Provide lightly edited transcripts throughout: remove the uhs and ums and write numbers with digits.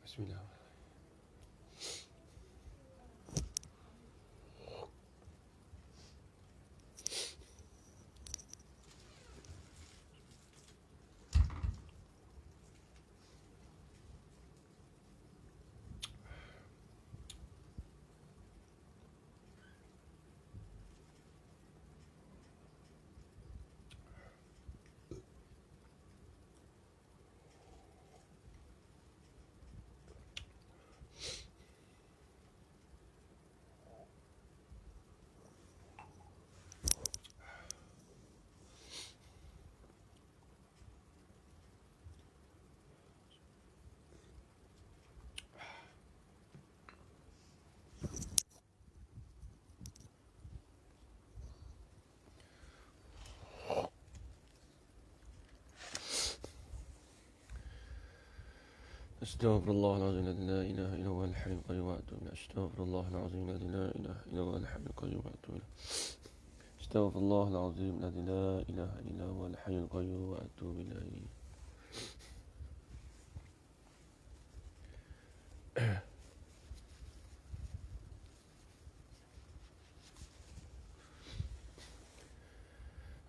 Bismillah. أستغفر الله العظيم الذي لا إله إلا هو الحي القيوم وأتوب إليه. أستغفر الله العظيم الذي لا إله إلا هو الحي القيوم وأتوب إليه. أستغفر الله العظيم الذي لا إله إلا هو الحي القيوم وأتوب إليه.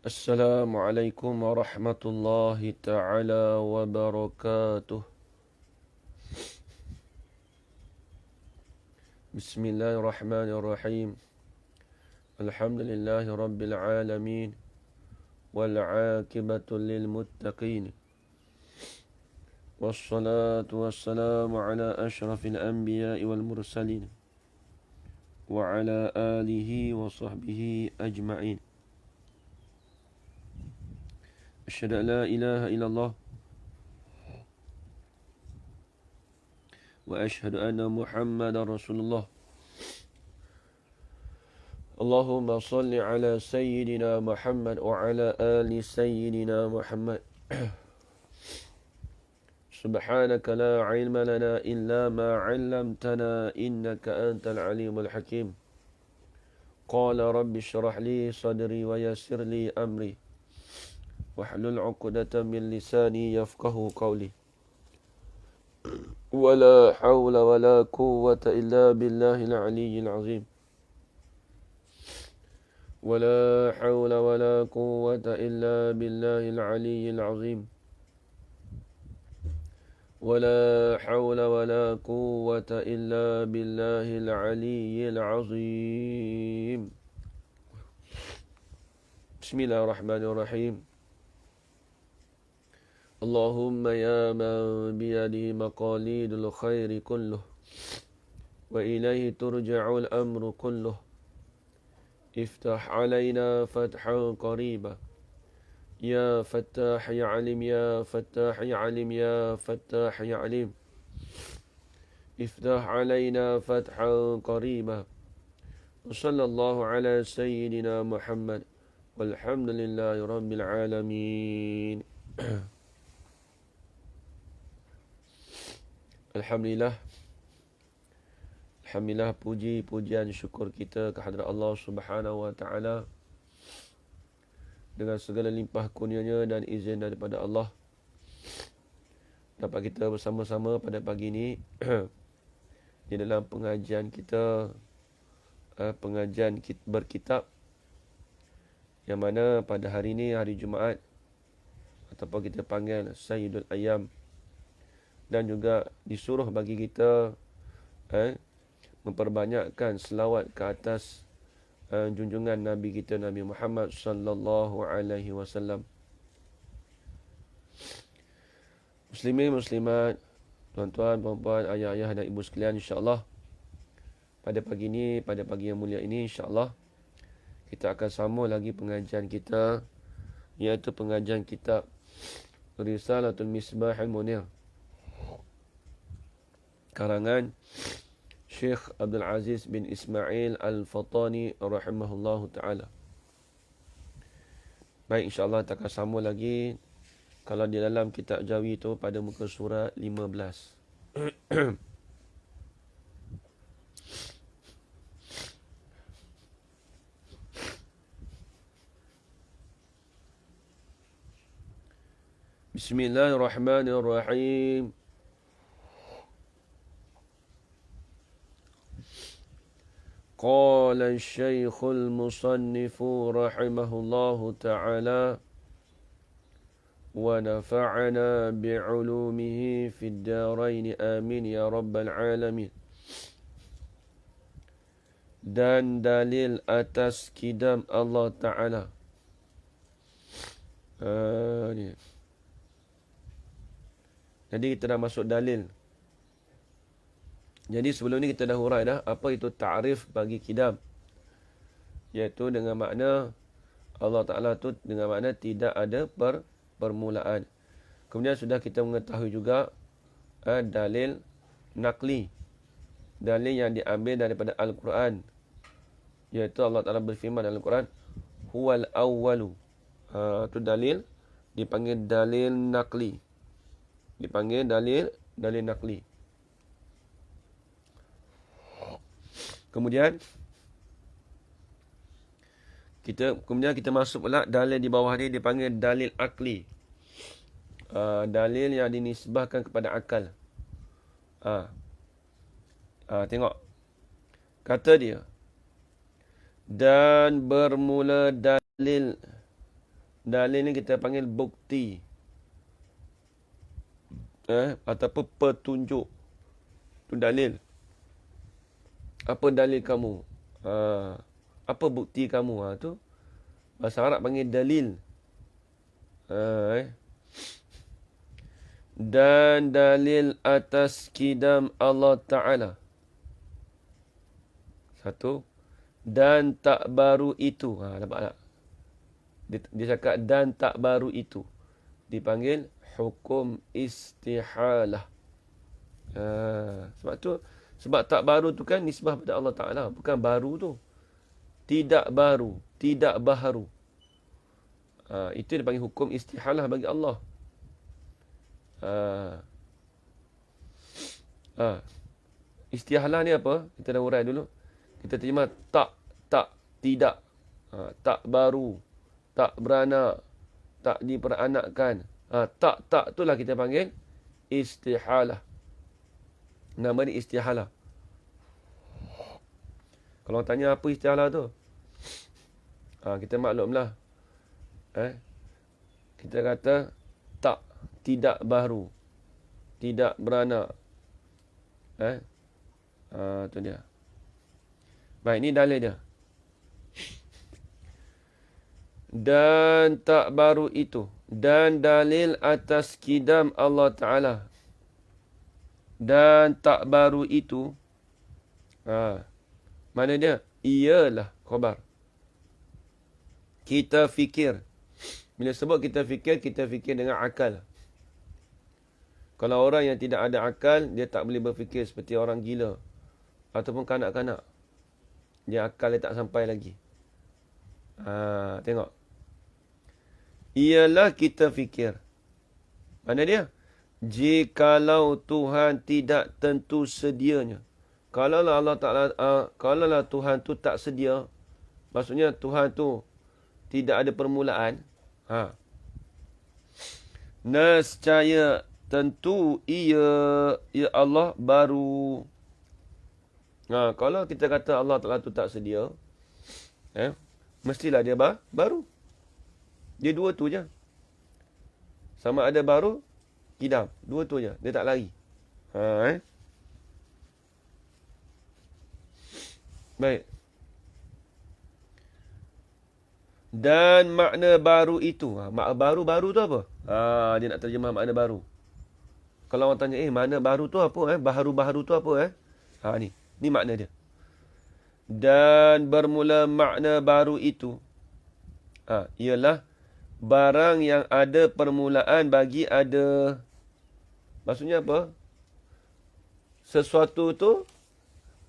السلام عليكم ورحمة الله تعالى وبركاته. بسم الله الرحمن الرحيم. الحمد لله رب العالمين والعاقبة للمتقين والصلاة والسلام على أشرف الأنبياء والمرسلين وعلى آله وصحبه أجمعين. أشهد أن لا إله إلا الله وأشهد أن محمد رسول الله. اللهم صل على سيدنا محمد وعلى آل سيدنا محمد. سبحانك لا علم لنا إلا ما علمتنا إنك أنت العليم الحكيم. قال رب اشرح لي صدري ويسر لي أمري واحلل عقدة من لساني يفقه قولي. ولا حول ولا قوة إلا بالله العلي العظيم. ولا حول ولا قوة إلا بالله العلي العظيم. ولا حول ولا قوة إلا بالله العلي العظيم. بسم الله الرحمن الرحيم. اللهم يا من بيده مقاليد الخير كله وإليه ترجع الأمر كله، افتح علينا فتحا قريبا يا فتاح يا عليم يا فتاح يا عليم يا فتاح يا عليم. افتح علينا فتحا قريبا. وصلى الله على سيدنا محمد والحمد لله رب العالمين. Alhamdulillah. Alhamdulillah, puji-pujian syukur kita kehadrat Allah Subhanahu wa taala dengan segala limpah kurnia-Nya dan izin daripada Allah. Dapat kita bersama-sama pada pagi ini di dalam pengajian kita, pengajian berkitab, yang mana pada hari ini hari Jumaat ataupun kita panggil Sayyidul Ayyam, dan juga disuruh bagi kita memperbanyakkan selawat ke atas junjungan Nabi kita Nabi Muhammad sallallahu alaihi wasallam. Muslimin, muslimat, tuan-tuan, puan-puan, ayah-ayah dan ibu sekalian, insya-Allah pada pagi ini, pada pagi yang mulia ini, insya-Allah kita akan sambung lagi pengajian kita, iaitu pengajian kitab Risalatul Misbah al-Munir, karangan Syekh Abdul Aziz bin Ismail Al-Fatani rahimahullahu taala. Baik, insya-Allah kita akan sambung lagi. Kalau di dalam kitab Jawi itu pada muka surat 15. Bismillahirrahmanirrahim. Qala Syekhul Musannifu rahimahullahu ta'ala ونفعنا بعلومه في الدارين آمين يا رب العالمين. Dan dalil atas kidam Allah Ta'ala. Ni. Jadi kita dah masuk dalil. Jadi sebelum ni kita dah hurai dah apa itu ta'rif bagi kidam. Iaitu dengan makna Allah Ta'ala tu dengan makna tidak ada permulaan. Kemudian sudah kita mengetahui juga dalil nakli. Dalil yang diambil daripada Al-Quran. Iaitu Allah Ta'ala berfirman dalam Al-Quran, Huwal awwalu. Itu dalil, dipanggil dalil nakli. Dipanggil dalil nakli. Kemudian kita masuk pula dalil di bawah ni dipanggil dalil akli. Dalil yang dinisbahkan kepada akal. Tengok. Kata dia. Dan bermula dalil. Dalil ni kita panggil bukti. Ataupun petunjuk. Itu dalil. Apa dalil kamu? Apa bukti kamu? Tu bahasa Arab panggil dalil. Dan dalil atas kidam Allah Ta'ala. Satu. Dan tak baru itu. Nampak tak? Dia cakap dan tak baru itu. Dipanggil hukum istihalah. Sebab tak baru tu kan nisbah pada Allah Ta'ala. Bukan baru tu. Tidak baru. Tidak baharu. Itu dipanggil hukum istihalah bagi Allah. Istihalah ni apa? Kita dah urai dulu. Kita terjemah tak, tidak. Tak baru. Tak beranak. Tak diperanakkan. Tak itulah kita panggil istihalah. Nama ni istihalah. Kalau tanya apa istihalah tu? Kita maklumlah. Kita kata tak, tidak baru. Tidak beranak. Tu dia. Baik, ini dalil dia. Dan tak baru itu. Dan dalil atas kidam Allah Ta'ala. Dan tak baru itu. Mana dia? Ialah khabar. Kita fikir. Bila sebut kita fikir dengan akal. Kalau orang yang tidak ada akal, dia tak boleh berfikir seperti orang gila. Ataupun kanak-kanak. Dia akal dia tak sampai lagi. Tengok. Ialah kita fikir. Mana dia? Jikalau Tuhan tidak tentu sedianya. Kalaulah Allah Ta'ala, kalaulah Tuhan tu tak sedia. Maksudnya Tuhan tu tidak ada permulaan. Nescaya tentu ia Allah baru. Kalau kita kata Allah Ta'ala tu tak sedia, mestilah dia baru. Dia dua tu je. Sama ada baru, kidam. Dua tu je. Dia tak lari. Baik. Dan makna baru itu. Makna baru tu apa? Dia nak terjemah makna baru. Kalau orang tanya, makna baru tu apa? Baharu-baharu tu apa? Ni. Ni makna dia. Dan bermula makna baru itu. Ialah barang yang ada permulaan bagi ada. Maksudnya apa? Sesuatu tu,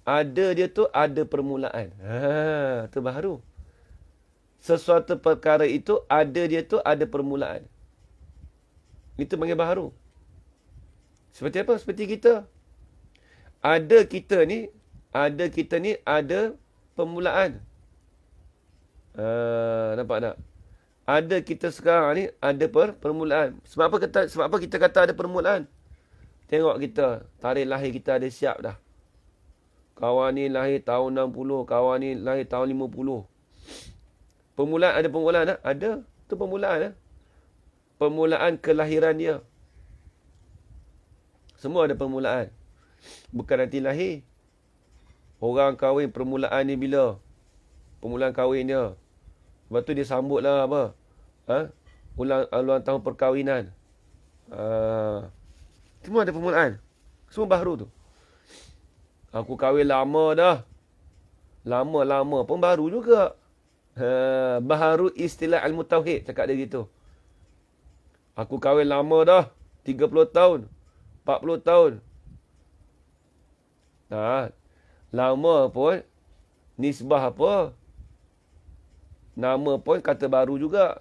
dia tu ada permulaan. Tu baharu. Sesuatu perkara itu, dia tu ada permulaan. Itu panggil baharu. Seperti apa? Seperti kita. Kita ni ada permulaan. Nampak tak? Ada kita sekarang ni ada permulaan. Sebab apa kita kata ada permulaan? Tengok kita, tarikh lahir kita ada siap dah. Kawan ni lahir tahun 60, kawan ni lahir tahun 50. Permulaan, ada permulaan tak? Ada. Itu permulaan. Permulaan kelahiran dia. Semua ada permulaan. Bukan nanti lahir. Orang kahwin, permulaan ni bila? Permulaan kahwin dia. Lepas tu dia sambut lah apa? Ulang tahun perkahwinan. Semua ada permulaan. Semua baharu tu. Aku kahwin lama dah. Lama-lama pun baru juga. Baharu istilah ilmu tauhid. Cakap dia gitu. Aku kahwin lama dah. 30 tahun. 40 tahun. Lama pun. Nisbah apa? Nama pun kata baru juga.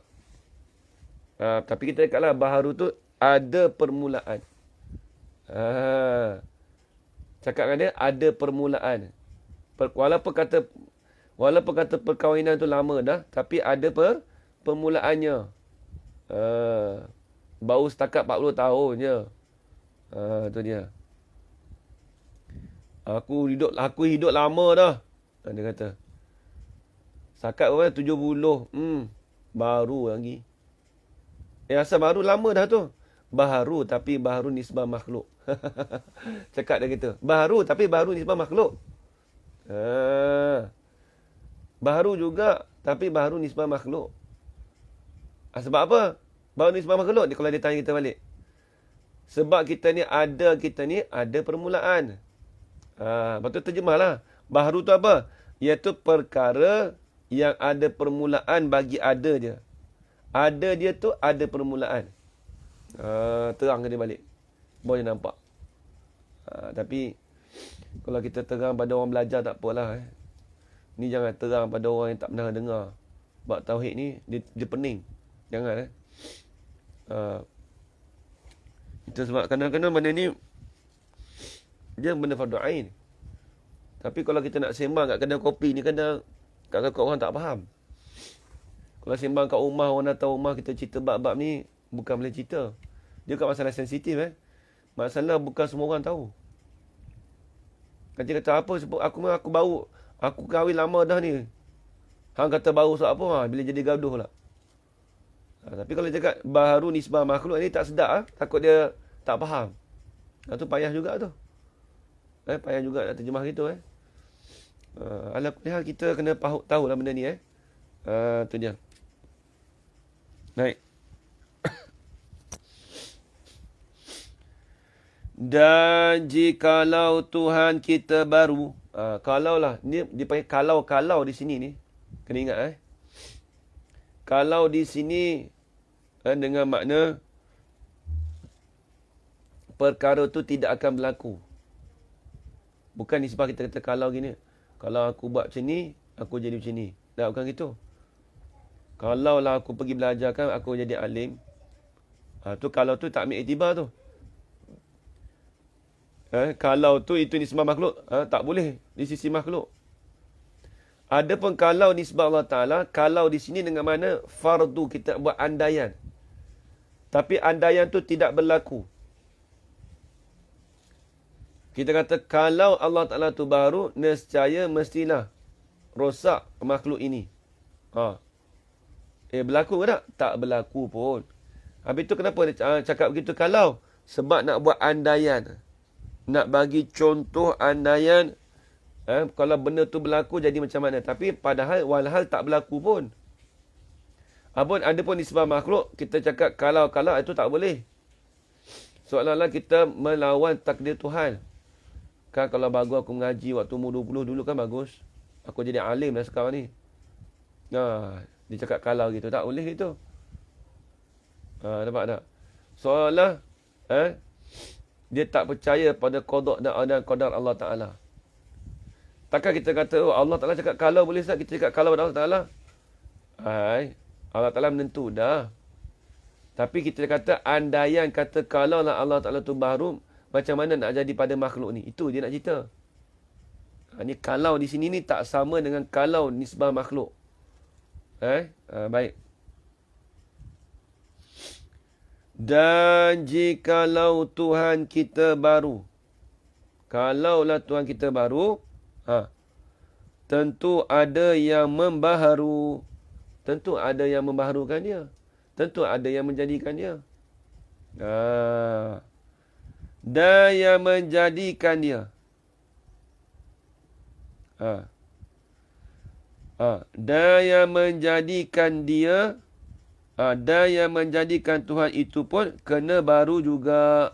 Tapi kita cakaplah baharu tu ada permulaan. Cakap dengan dia ada permulaan. Walaupun kata perkahwinan tu lama dah, tapi ada permulaannya. Baru setakat 40 tahun je. Tu dia. Aku hidup lama dah. Dia kata. Setakat berapa? 70. Baru lagi. Asal baru lama dah tu. Baharu tapi baharu nisbah makhluk. Cakap dia gitu. Baharu tapi baharu nisbah makhluk. Baharu juga tapi baharu nisbah makhluk. Sebab apa? Baharu nisbah makhluk. Kalau dia tanya kita balik. Sebab kita ni ada permulaan. Lepas tu terjemahlah. Baharu tu apa? Iaitu perkara yang ada permulaan bagi ada dia. Ada dia tu ada permulaan. Terang ke dia balik. Boleh nampak. Tapi kalau kita terang pada orang belajar tak apalah. Ni jangan terang pada orang yang tak pernah dengar. Bab tauhid ni dia pening. Jangan. Itu sebab kadang-kadang benda ni dia benda fardu ain. Tapi kalau kita nak sembang kat kedai kopi ni kadang orang tak faham. Kalau sembang kat rumah, orang datang rumah kita cerita bab-bab ni bukan boleh cerita. Dia bukan masalah sensitif. Masalah bukan semua orang tahu. Dia kata apa sebab aku kahwin lama dah ni. Hang kata baru sebab apa? Bila jadi gaduh pula. Tapi kalau cakap baharu nisbah makhluk ni tak sedap. Takut dia tak faham. Tu payah juga tu. Payah juga nak terjemah gitu. Alhamdulillah kita kena tahu lah benda ni. Tu dia. Baik. Dan jikalau Tuhan kita baru. Kalaulah. Ni dipanggil kalau di sini ni. Kena ingat. Kalau di sini. Dengan makna. Perkara tu tidak akan berlaku. Bukan nisbah kita kata kalau gini. Kalau aku buat macam ni. Aku jadi macam ni. Tak, bukan gitu. Kalaulah aku pergi belajar kan. Aku jadi alim. Tu kalau tu tak ambil iktibar tu. Kalau tu itu nisbah makhluk. Tak boleh di sisi makhluk. Adapun kalau nisbah Allah Ta'ala. Kalau di sini dengan mana fardu kita buat andaian. Tapi andaian tu tidak berlaku. Kita kata kalau Allah Ta'ala tu baru. Nescaya mestilah rosak makhluk ini. Berlaku ke tak? Tak berlaku pun. Habis tu kenapa dia cakap begitu kalau? Sebab nak buat andaian. Nak bagi contoh andaian. Kalau benda tu berlaku jadi macam mana. Tapi padahal walhal tak berlaku pun. Ada pun nisbah makhluk, kita cakap kalau itu tak boleh. Seolah-olah kita melawan takdir Tuhan. Kan kalau bagus aku mengaji waktu umur 20 dulu kan bagus. Aku jadi alim dah sekarang ni. Dia cakap kalau gitu. Tak boleh gitu. Nampak tak? Seolah dia tak percaya pada qada dan qadar Allah Ta'ala. Takkan kita kata, oh Allah Ta'ala cakap kalau boleh Ustaz, kita cakap kalau pada Allah Ta'ala. Allah Ta'ala menentu dah. Tapi kita kata andaian kata kalau lah Allah Ta'ala tu baharum, macam mana nak jadi pada makhluk ni? Itu dia nak cerita. Ni kalau di sini ni tak sama dengan kalau nisbah makhluk. Baik. Dan jikalau Tuhan kita baru. Kalaulah Tuhan kita baru, tentu ada yang membaharu. Tentu ada yang membaharukan dia. Tentu ada yang menjadikan dia. Dan yang menjadikan dia. Dan yang menjadikan dia. Dan yang menjadikan Tuhan itu pun kena baru juga.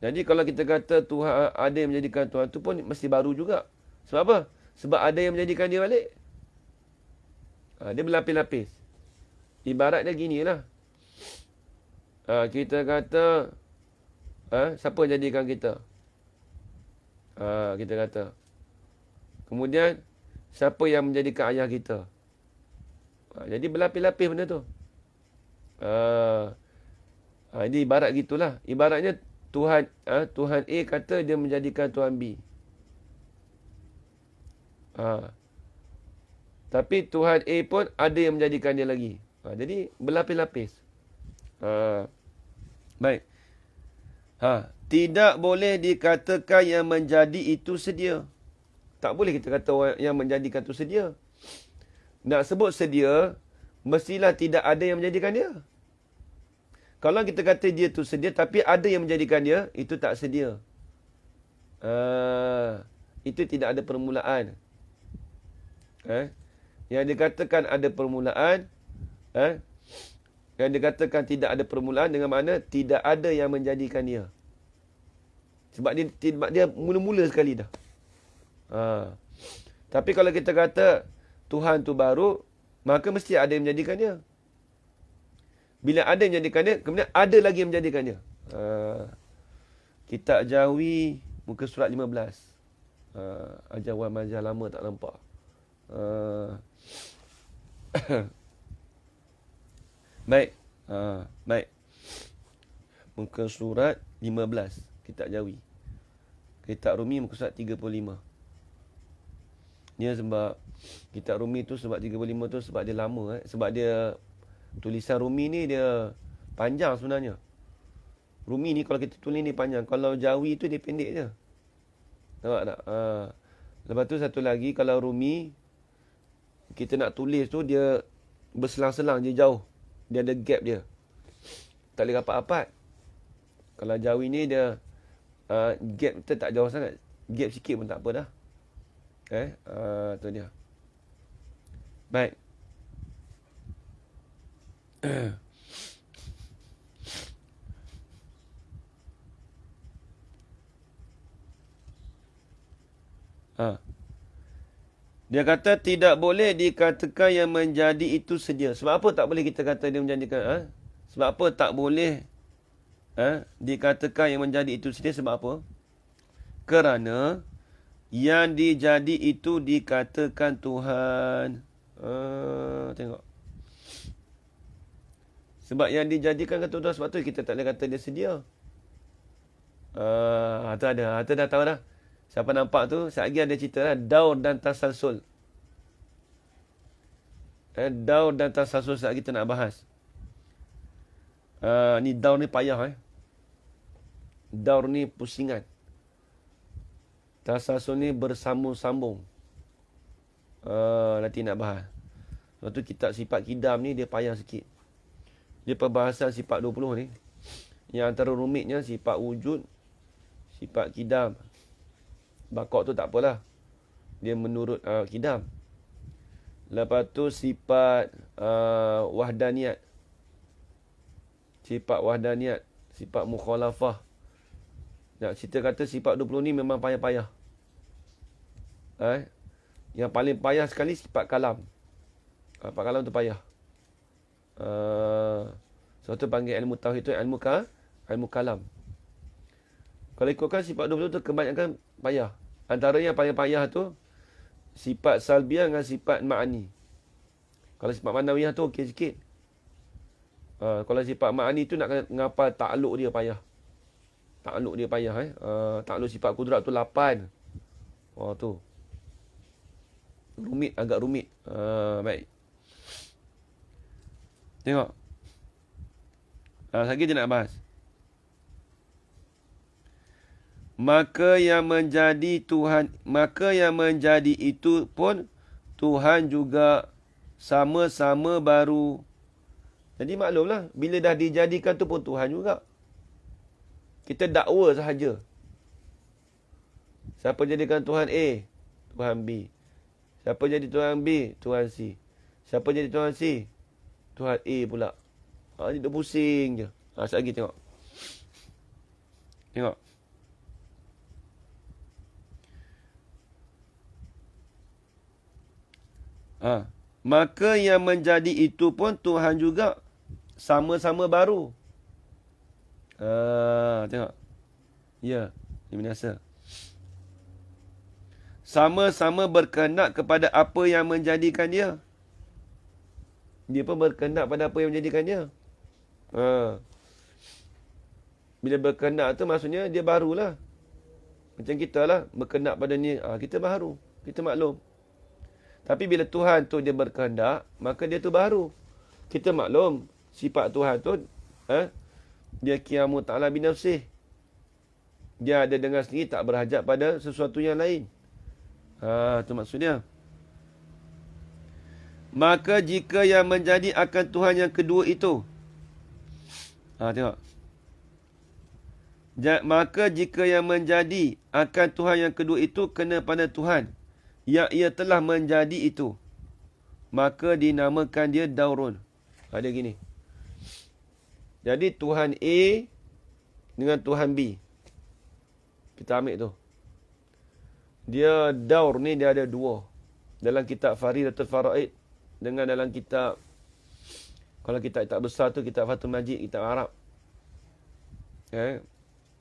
Jadi kalau kita kata Tuhan ada yang menjadikan Tuhan itu pun mesti baru juga. Sebab apa? Sebab ada yang menjadikan dia balik. Dia berlapis-lapis. Ibarat dia ginilah. Kita kata siapa jadikan kita? Kita kata. Kemudian siapa yang menjadikan ayah kita? Jadi berlapis-lapis benda tu. Ini ibarat gitulah. Ibaratnya Tuhan A kata dia menjadikan Tuhan B. Tapi Tuhan A pun ada yang menjadikan dia lagi. Jadi berlapis-lapis. Baik. Tidak boleh dikatakan yang menjadi itu sedia. Tak boleh kita kata orang yang menjadikan itu sedia. Nak sebut sedia, mestilah tidak ada yang menjadikan dia. Kalau kita kata dia tu sedia, tapi ada yang menjadikan dia, itu tak sedia. Itu tidak ada permulaan. Yang dikatakan ada permulaan, yang dikatakan tidak ada permulaan dengan makna tidak ada yang menjadikan dia. Sebab dia mula-mula sekali dah. Tapi kalau kita kata Tuhan tu baru, maka mesti ada yang menjadikan dia. Bila ada yang menjadikan dia, kemudian ada lagi yang menjadikan dia. Kitab Jawi, muka surat 15. Ajaran majah lama tak nampak. Baik. Baik. Muka surat 15. Kitab Jawi. Kitab Rumi, muka surat 35. Dia sebab kitab Rumi tu sebab 35 tu sebab dia lama. Sebab dia tulisan Rumi ni dia panjang sebenarnya. Rumi ni kalau kita tulis ni panjang. Kalau Jawi tu dia pendek je. Nampak tak? Lepas tu satu lagi, kalau Rumi kita nak tulis tu dia berselang-selang, dia jauh. Dia ada gap dia. Tak boleh rapat-rapat. Kalau Jawi ni dia gap kita tak jauh sangat. Gap sikit pun tak apa dah. Tu dia. Baik. Dia kata tidak boleh dikatakan yang menjadi itu sedia. Sebab apa tak boleh kita kata dia menjadikan? Sebab apa tak boleh dikatakan yang menjadi itu sedia? Sebab apa? Kerana yang dijadi itu dikatakan Tuhan. Tengok. Sebab yang dijadikan kata Tuhan, sebab tu kita tak boleh kata dia sedia. Tu ada. Tu dah tahu dah. Siapa nampak tu, sekejap lagi ada cerita lah. Daur dan tasalsul. Daur dan tasalsul sekejap kita nak bahas. Ni daur ni payah. Daur ni pusingan. Tasalsul ni bersambung-sambung. Nanti nak bahas. Lepas tu kitab sifat kidam ni dia payah sikit. Dia perbahasan sifat 20 ni. Yang antara rumitnya sifat wujud, sifat kidam. Bakok tu tak apalah. Dia menurut kidam. Lepas tu sifat wahdaniyat. Sifat wahdaniyat. Sifat mukhalafah. Kita kata sifat 20 ni memang payah-payah. Yang paling payah sekali sifat kalam. Sifat kalam tu payah. Sebab tu panggil ilmu tauhid tu ilmu kalam. Kalau ikutkan sifat 20 tu kebanyakan payah. Antara yang paling payah tu sifat salbiah dengan sifat ma'ani. Kalau sifat manawiyah tu okey sikit. Kalau sifat ma'ani tu nak ngapal takluk dia payah. Takluk dia payah. Takluk sifat kudrat tu 8. Tu. Rumit, agak rumit. Baik. Tengok. Lagi dia nak bahas. Maka yang menjadi itu pun Tuhan juga sama-sama baru. Jadi maklumlah, bila dah dijadikan tu pun Tuhan juga. Kita dakwa sahaja. Siapa jadikan Tuhan A? Tuhan B. Siapa jadi Tuhan B? Tuhan C. Siapa jadi Tuhan C? Tuhan A pula. Dia dah pusing je. Sekejap lagi tengok. Tengok. Maka yang menjadi itu pun Tuhan juga sama-sama baru. Tengok. Ya, ini binasa. Sama-sama berkehendak kepada apa yang menjadikan dia. Dia pun berkehendak pada apa yang menjadikan dia. Bila berkehendak tu maksudnya dia barulah. Macam kita lah berkehendak pada ni. Kita baru. Kita maklum. Tapi bila Tuhan tu dia berkehendak, maka dia tu baru. Kita maklum sifat Tuhan tu dia qiyamu ta'ala binafsih. Dia ada dengan sendiri, tak berhajat pada sesuatu yang lain. Itu maksudnya. Maka jika yang menjadi akan Tuhan yang kedua itu. Tengok. Maka jika yang menjadi akan Tuhan yang kedua itu kena pada Tuhan yang ia telah menjadi itu, maka dinamakan dia daurun. Ada gini. Jadi Tuhan A dengan Tuhan B. Kita ambil tu. Dia daur ni dia ada dua. Dalam kitab Faridatul Faraid dengan dalam kitab, kalau kitab besar tu kitab Fathul Majid, kitab Arab.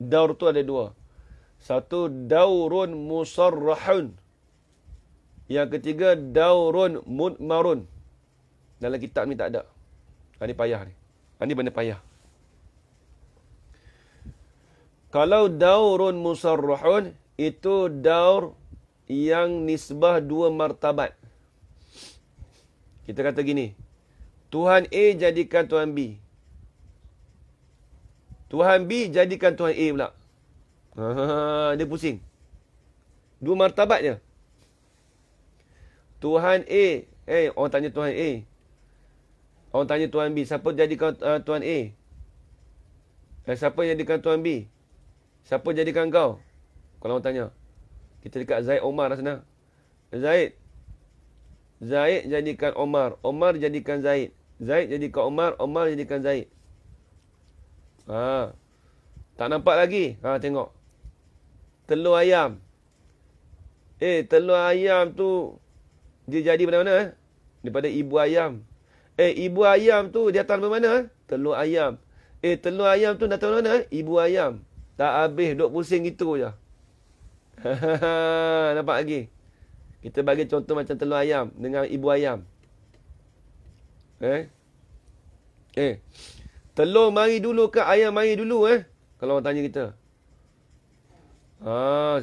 Daur tu ada dua. Satu daurun musarrahun. Yang ketiga daurun mudmarun. Dalam kitab ni tak ada. Ini payah ni. Ini benda payah. Kalau daurun musarrahun, itu daur yang nisbah dua martabat. Kita kata gini. Tuhan A jadikan Tuhan B. Tuhan B jadikan Tuhan A pula. Dia pusing. Dua martabat je. Tuhan A. Orang tanya Tuhan A. Orang tanya Tuhan B. Siapa jadikan Tuhan A? Siapa jadikan Tuhan B? Siapa jadikan kau? Kalau orang tanya. Kita dekat Zaid Omar lah sana. Zaid jadikan Omar. Omar jadikan Zaid. Zaid jadikan Omar. Omar jadikan Zaid. Tak nampak lagi? Tengok. Telur ayam. Telur ayam tu dia jadi pada mana? Daripada ibu ayam. Ibu ayam tu dia datang dari mana? Telur ayam. Telur ayam tu datang dari mana? Ibu ayam. Tak habis duk pusing gitu je. Nampak lagi? Kita bagi contoh macam telur ayam dengan ibu ayam. Telur mari dulu ke ayam mari dulu kalau orang tanya kita.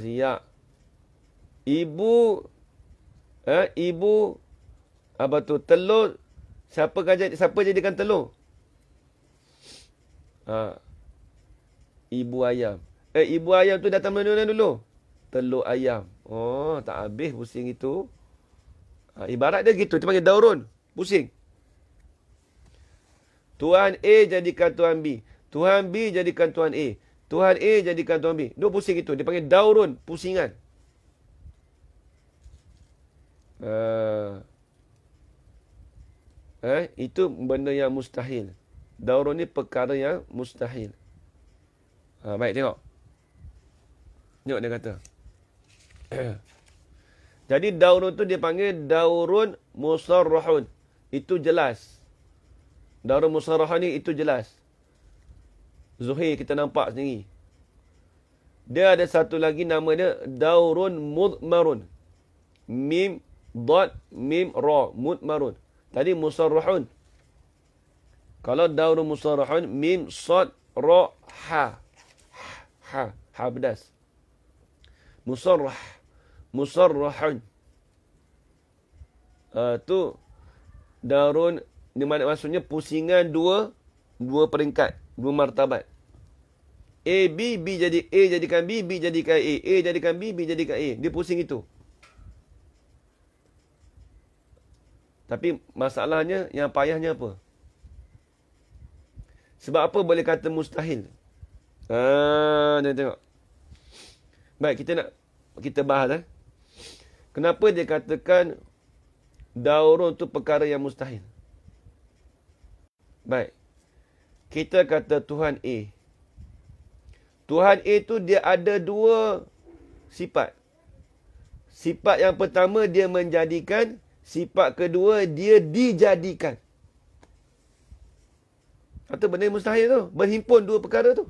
Siap. Ibu apa tu telur siapa jadikan telur? Ibu ayam. Ibu ayam tu datang mana dulu? Telur ayam. Tak habis pusing itu. Ibarat dia gitu, dia panggil daurun. Pusing. Tuhan A jadikan Tuhan B. Tuhan B jadikan Tuhan A. Tuhan A jadikan Tuhan B. Dia pusing itu. Dia panggil daurun. Pusingan. Itu benda yang mustahil. Daurun ni perkara yang mustahil. Baik, tengok. Tengok dia kata. Jadi daurun tu dia panggil daurun musarrahun. Itu jelas. Daurun musarrahun ni itu jelas. Zuhir kita nampak sendiri. Dia ada satu lagi nama dia daurun mudmarun. Mim, dot, mim, ra. Mudmarun. Tadi musarrahun. Kalau daurun musarrahun, mim, sad, ra, ha. Ha pedas. Musarrah. Musarrahun. Tu daurun, maksudnya pusingan dua peringkat, dua martabat. A, B, B jadi A jadikan B, B jadikan A jadikan B, B jadikan A. Dia pusing itu. Tapi masalahnya, yang payahnya apa? Sebab apa boleh kata mustahil? Dia tengok. Baik, kita bahas. Kenapa dia katakan daurun tu perkara yang mustahil? Baik. Kita kata Tuhan A. Tuhan A tu dia ada dua sifat. Sifat yang pertama dia menjadikan, sifat kedua dia dijadikan. Atau benda yang mustahil tu, berhimpun dua perkara tu.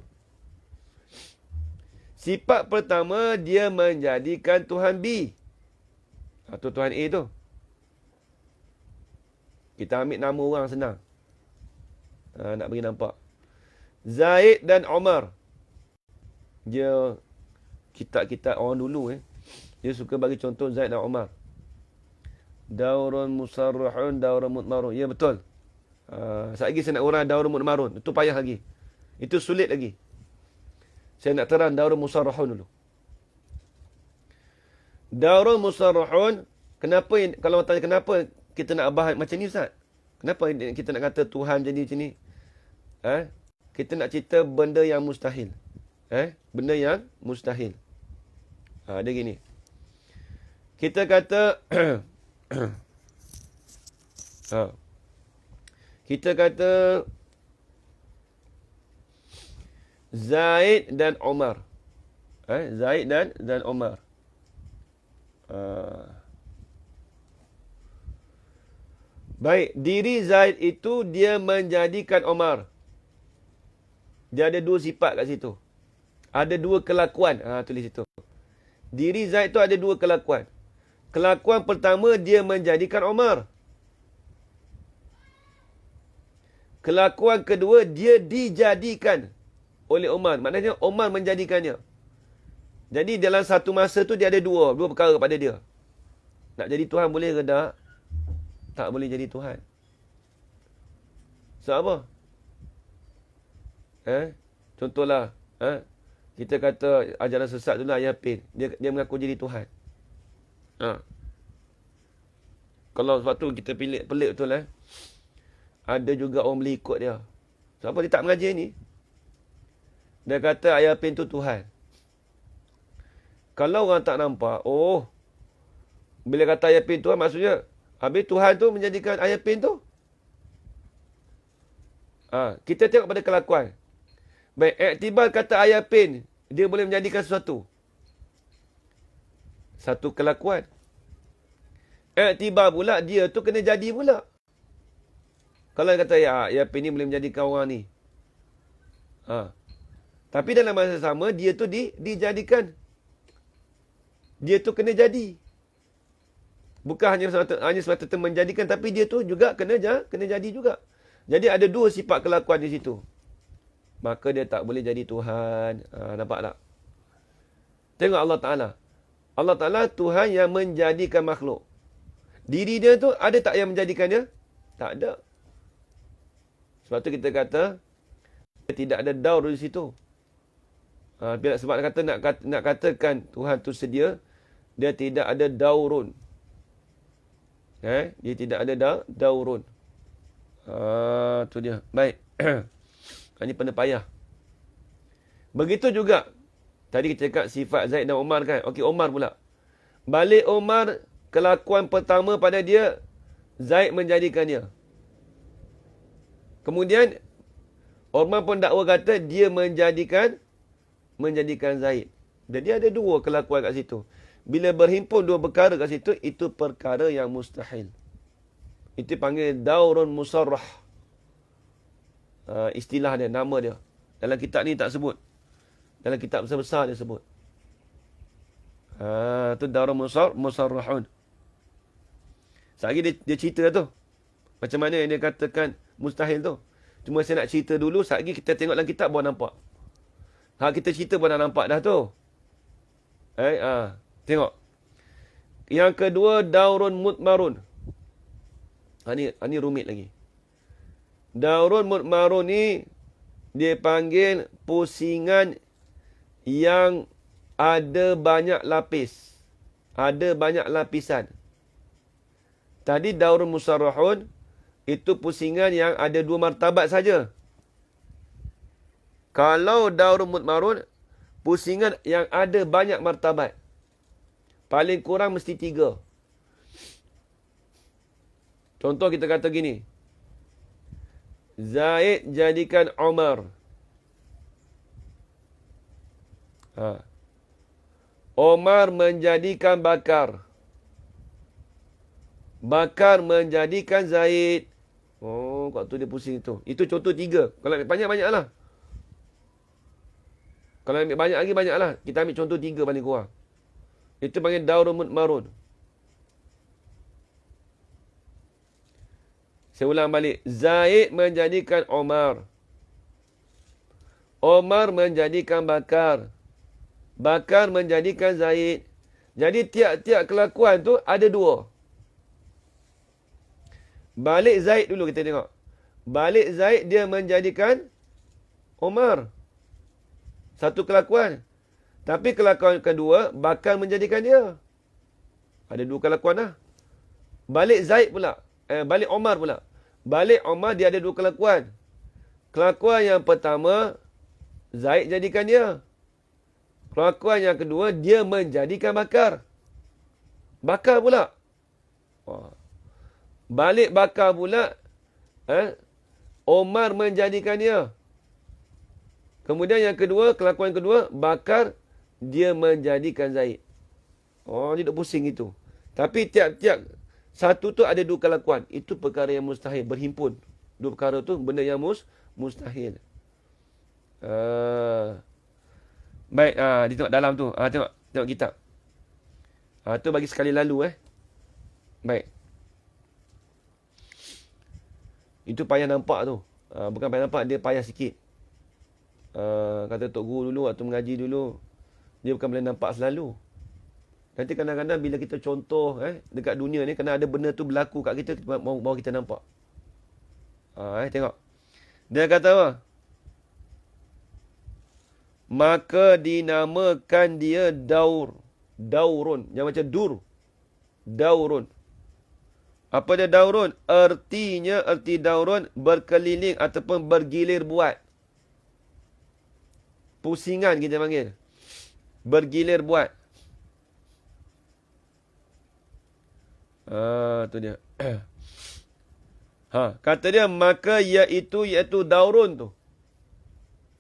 Sifat pertama dia menjadikan Tuhan B. Atau Tuhan A tu. Kita ambil nama orang senang. Nak bagi nampak. Zaid dan Umar. Dia kitab-kitab orang dulu dia suka bagi contoh Zaid dan Umar. Daurun musarrahun, daurun mudmarun. Ya betul. Sekejap lagi saya nak urang daurun mudmarun. Itu payah lagi. Itu sulit lagi. Saya nak terang daurun musarrahun dulu. Daurun musarrahun, kalau orang tanya kenapa kita nak bahas macam ni Ustaz? Kenapa kita nak kata Tuhan jadi macam ni? Kita nak cerita benda yang mustahil. Benda yang mustahil. Dia gini. Kita kata kita kata Zaid dan Umar. Zaid dan Umar. Baik, diri Zaid itu dia menjadikan Umar. Dia ada dua sifat kat situ. Ada dua kelakuan. Tulis situ. Diri Zaid itu ada dua kelakuan. Kelakuan pertama dia menjadikan Umar. Kelakuan kedua dia dijadikan oleh Umar. Maknanya Umar menjadikannya. Jadi dalam satu masa tu dia ada dua perkara pada dia. Nak jadi Tuhan boleh ke tak? Tak boleh jadi Tuhan. Sebab apa? Contohlah, kita kata ajaran sesat tu lah Ayah Pin. Dia mengaku jadi Tuhan. Kalau sebab tu kita pelik betul ada juga orang boleh ikut dia. Sebab apa dia tak mengajar ni? Dia kata Ayah Pin tu Tuhan. Kalau orang tak nampak, bila kata Ayah Pin Tuhan maksudnya, habis Tuhan tu menjadikan Ayah Pin tu. Kita tengok pada kelakuan. Baik, iktibar kata Ayah Pin, dia boleh menjadikan sesuatu. Satu kelakuan. Iktibar pula, dia tu kena jadi pula. Kalau dia kata, Ayah Pin ni boleh menjadikan orang ni. Tapi dalam masa sama, dia tu dijadikan. Dia tu kena jadi. Bukan hanya semata-mata menjadikan, tapi dia tu juga kena jadi juga. Jadi ada dua sifat kelakuan di situ. Maka dia tak boleh jadi Tuhan. Nampak tak? Tengok Allah Ta'ala. Allah Ta'ala Tuhan yang menjadikan makhluk. Diri dia tu ada tak yang menjadikan dia? Tak ada. Sebab tu kita kata, tidak ada daur di situ. Sebab nak katakan Tuhan tu sedia, dia tidak ada daurun. Dia tidak ada daurun. Tu dia. Baik. Ini benda payah. Begitu juga. Tadi kita cakap sifat Zaid dan Umar kan. Okey, Umar pula. Balik Umar, kelakuan pertama pada dia, Zaid menjadikan dia. Kemudian, Umar pun dakwa kata dia menjadikan Zaid. Jadi ada dua kelakuan kat situ. Bila berhimpun dua perkara kat situ, itu perkara yang mustahil. Itu panggil daurun musarrah. Istilah dia, nama dia. Dalam kitab ni tak sebut. Dalam kitab besar-besar dia sebut. Itu daurun musarrahun. Sekali dia cerita tu. Macam mana yang dia katakan mustahil tu. Cuma saya nak cerita dulu, sekali kita tengok dalam kitab baru nampak. Kita cerita pun dah nampak dah tu. Tengok. Yang kedua, daurun mutmarun. Ini rumit lagi. Daurun mutmarun ni, dia panggil pusingan yang ada banyak lapis. Ada banyak lapisan. Tadi daurun musarrahun, itu pusingan yang ada 2 martabat saja. Kalau daurun mutmarun, pusingan yang ada banyak martabat. Paling kurang mesti 3. Contoh kita kata gini. Zaid jadikan Umar. Umar menjadikan Bakar. Bakar menjadikan Zaid. Waktu dia pusing tu. Itu contoh 3. Kalau ambil banyak-banyak lah. Kalau ambil banyak lagi, banyak lah. Kita ambil contoh 3 paling kurang. Itu panggil daurun mutmarun. Saya ulang balik. Zaid menjadikan Umar. Umar menjadikan Bakar. Bakar menjadikan Zaid. Jadi tiap-tiap kelakuan tu ada 2. Balik Zaid dulu kita tengok. Balik Zaid dia menjadikan Umar. Satu kelakuan. Tapi kelakuan kedua, Bakar menjadikan dia. Ada 2 kelakuan lah. Balik Zaid pula. Balik Umar pula. Balik Umar dia ada 2 kelakuan. Kelakuan yang pertama, Zaid jadikan dia. Kelakuan yang kedua, dia menjadikan Bakar. Bakar pula. Balik Bakar pula, Umar menjadikan dia. Kemudian yang kedua, kelakuan kedua, Bakar, dia menjadikan Zaid. Dia duk pusing itu. Tapi tiap-tiap satu tu ada 2 kelakuan. Itu perkara yang mustahil. Berhimpun. 2 perkara tu benda yang mustahil. Baik. Dia tengok dalam tu. Tengok kitab. Tu bagi sekali lalu. Baik. Itu payah nampak tu. Bukan payah nampak. Dia payah sikit. Kata Tok Guru dulu. Waktu mengaji dulu. Dia bukan boleh nampak selalu. Nanti kadang-kadang bila kita contoh dekat dunia ni, kena ada benda tu berlaku kat kita, baru kita nampak. Tengok. Dia kata apa? Maka dinamakan dia daurun. Yang macam daurun. Apa dia daurun? Erti daurun berkeliling ataupun bergilir buat. Pusingan kita panggil. Bergilir buat. Tu dia. Kata dia, maka iaitu daurun tu.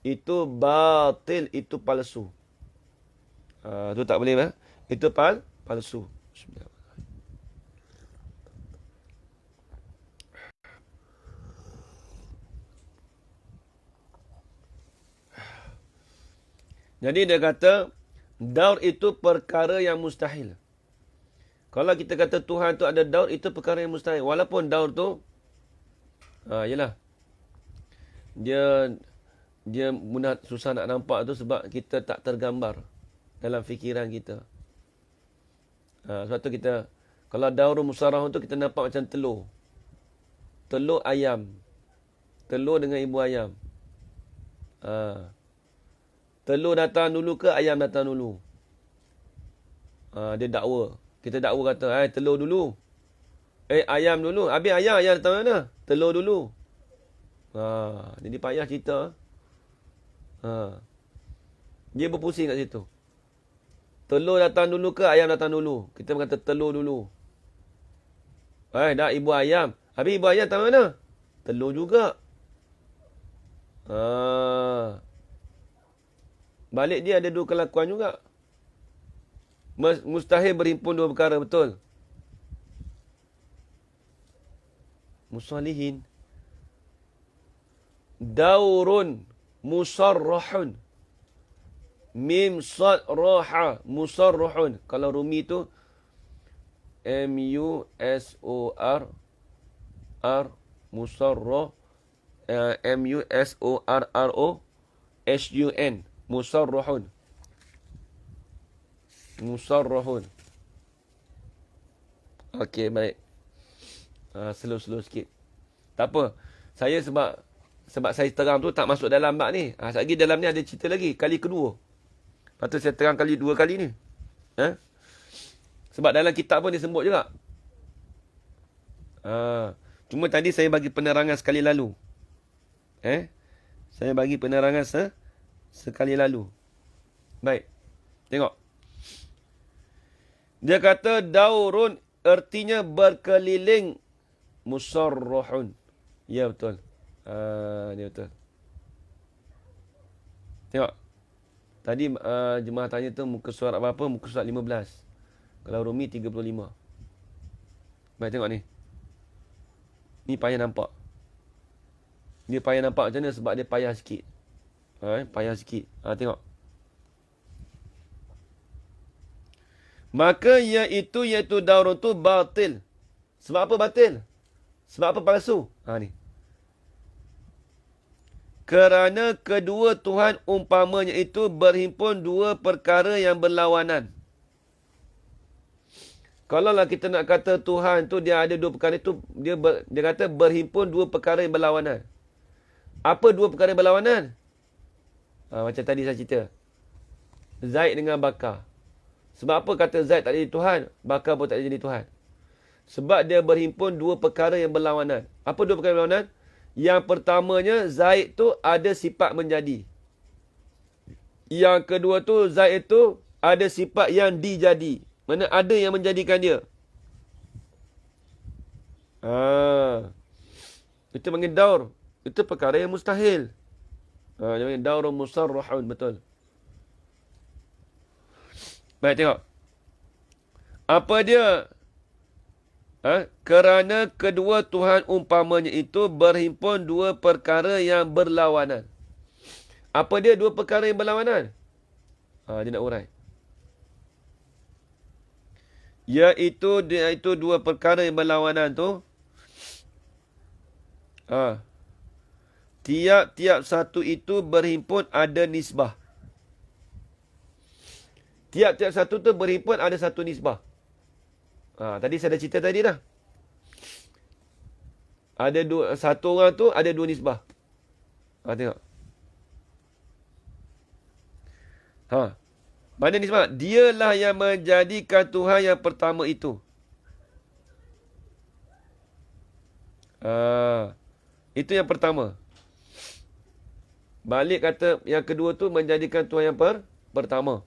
Itu batil, itu palsu. Tu tak boleh. Itu palsu. Jadi dia kata, daur itu perkara yang mustahil. Kalau kita kata Tuhan tu ada daur, itu perkara yang mustahil. Walaupun daur tu, yelah. Dia mudah, susah nak nampak tu sebab kita tak tergambar dalam fikiran kita. Sebab tu kita, kalau daur musarrah tu kita nampak macam telur. Telur ayam. Telur dengan ibu ayam. Telur datang dulu ke ayam datang dulu? Dia dakwa. Kita dakwa kata, telur dulu. Ayam dulu. Habis ayam datang mana? Telur dulu. Jadi payah cerita. Dia berpusing kat situ. Telur datang dulu ke ayam datang dulu? Kita berkata telur dulu. Dah ibu ayam. Habis ibu ayam datang mana? Telur juga. Balik dia ada dua kelakuan juga. Mustahil berhimpun dua perkara, betul? Musalihin. Daurun musarrahun. Mim sad raha musarrahun. Kalau Rumi tu M-U-S-O-R-R musarrah, M-U-S-O-R-R-O-H-U-N musarrahun. Musarrahun. Okey, baik. Slow sikit. Tak apa. Saya sebab saya terang tu tak masuk dalam bab ni. Sekejap lagi dalam ni ada cerita lagi. Kali kedua. Lepas tu saya terang dua kali ni. Sebab dalam kitab pun disebut juga. Cuma tadi saya bagi penerangan sekali lalu. Saya bagi penerangan sekali lalu. Baik. Tengok. Dia kata daurun artinya berkeliling musarrahun. Ya, betul. Dia betul. Tengok. Tadi jemaah tanya tu muka surat apa? Muka surat 15. Kalau Rumi 35. Baik, tengok ni. Ni payah nampak. Dia payah nampak macam mana? Sebab dia payah sikit. Payah sikit. Tengok. Maka iaitu daurun tu batil. Sebab apa batil? Sebab apa palsu? Ni. Kerana kedua Tuhan umpamanya itu berhimpun dua perkara yang berlawanan. Kalaulah kita nak kata Tuhan tu dia ada dua perkara itu, dia kata berhimpun dua perkara yang berlawanan. Apa dua perkara yang berlawanan? Macam tadi saya cerita. Zaid dengan Bakar. Sebab apa kata Zaid tak jadi Tuhan, Bakar pun tak jadi Tuhan? Sebab dia berhimpun dua perkara yang berlawanan. Apa dua perkara yang berlawanan? Yang pertamanya, Zaid tu ada sifat menjadi. Yang kedua tu, Zaid tu ada sifat yang dijadi. Mana ada yang menjadikan dia. Itu panggil daur. Itu perkara yang mustahil. Dia panggil daur musarrahun. Betul. Baik, tengok. Apa dia? Kerana kedua Tuhan umpamanya itu berhimpun dua perkara yang berlawanan. Apa dia dua perkara yang berlawanan? Dia nak urai. Iaitu dua perkara yang berlawanan tu. Tiap-tiap satu itu berhimpun ada nisbah. Tiap-tiap satu tu berhimpun ada satu nisbah. Tadi saya dah cerita tadi dah. Satu orang tu ada dua nisbah. Tengok. Mana nisbah? Dialah yang menjadikan Tuhan yang pertama itu. Itu yang pertama. Balik kata yang kedua tu menjadikan Tuhan yang pertama.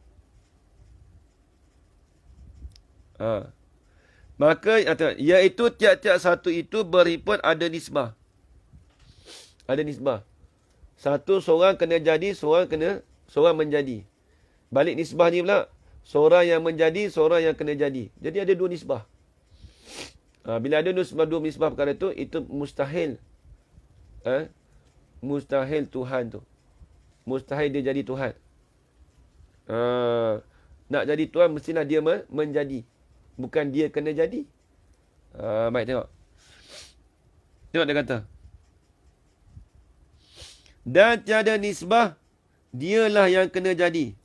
Maka iaitu tiap-tiap satu itu berhimpun ada nisbah. Ada nisbah. Satu seorang kena jadi, seorang menjadi. Balik nisbah ni pula, seorang yang menjadi, seorang yang kena jadi. Jadi ada dua nisbah. Bila ada dua nisbah perkara itu mustahil. Mustahil Tuhan tu. Mustahil dia jadi Tuhan. Nak jadi Tuhan mestilah dia menjadi. Bukan dia kena jadi. Baik, tengok. Tengok dia kata. Dan tiada nisbah, dialah yang kena jadi.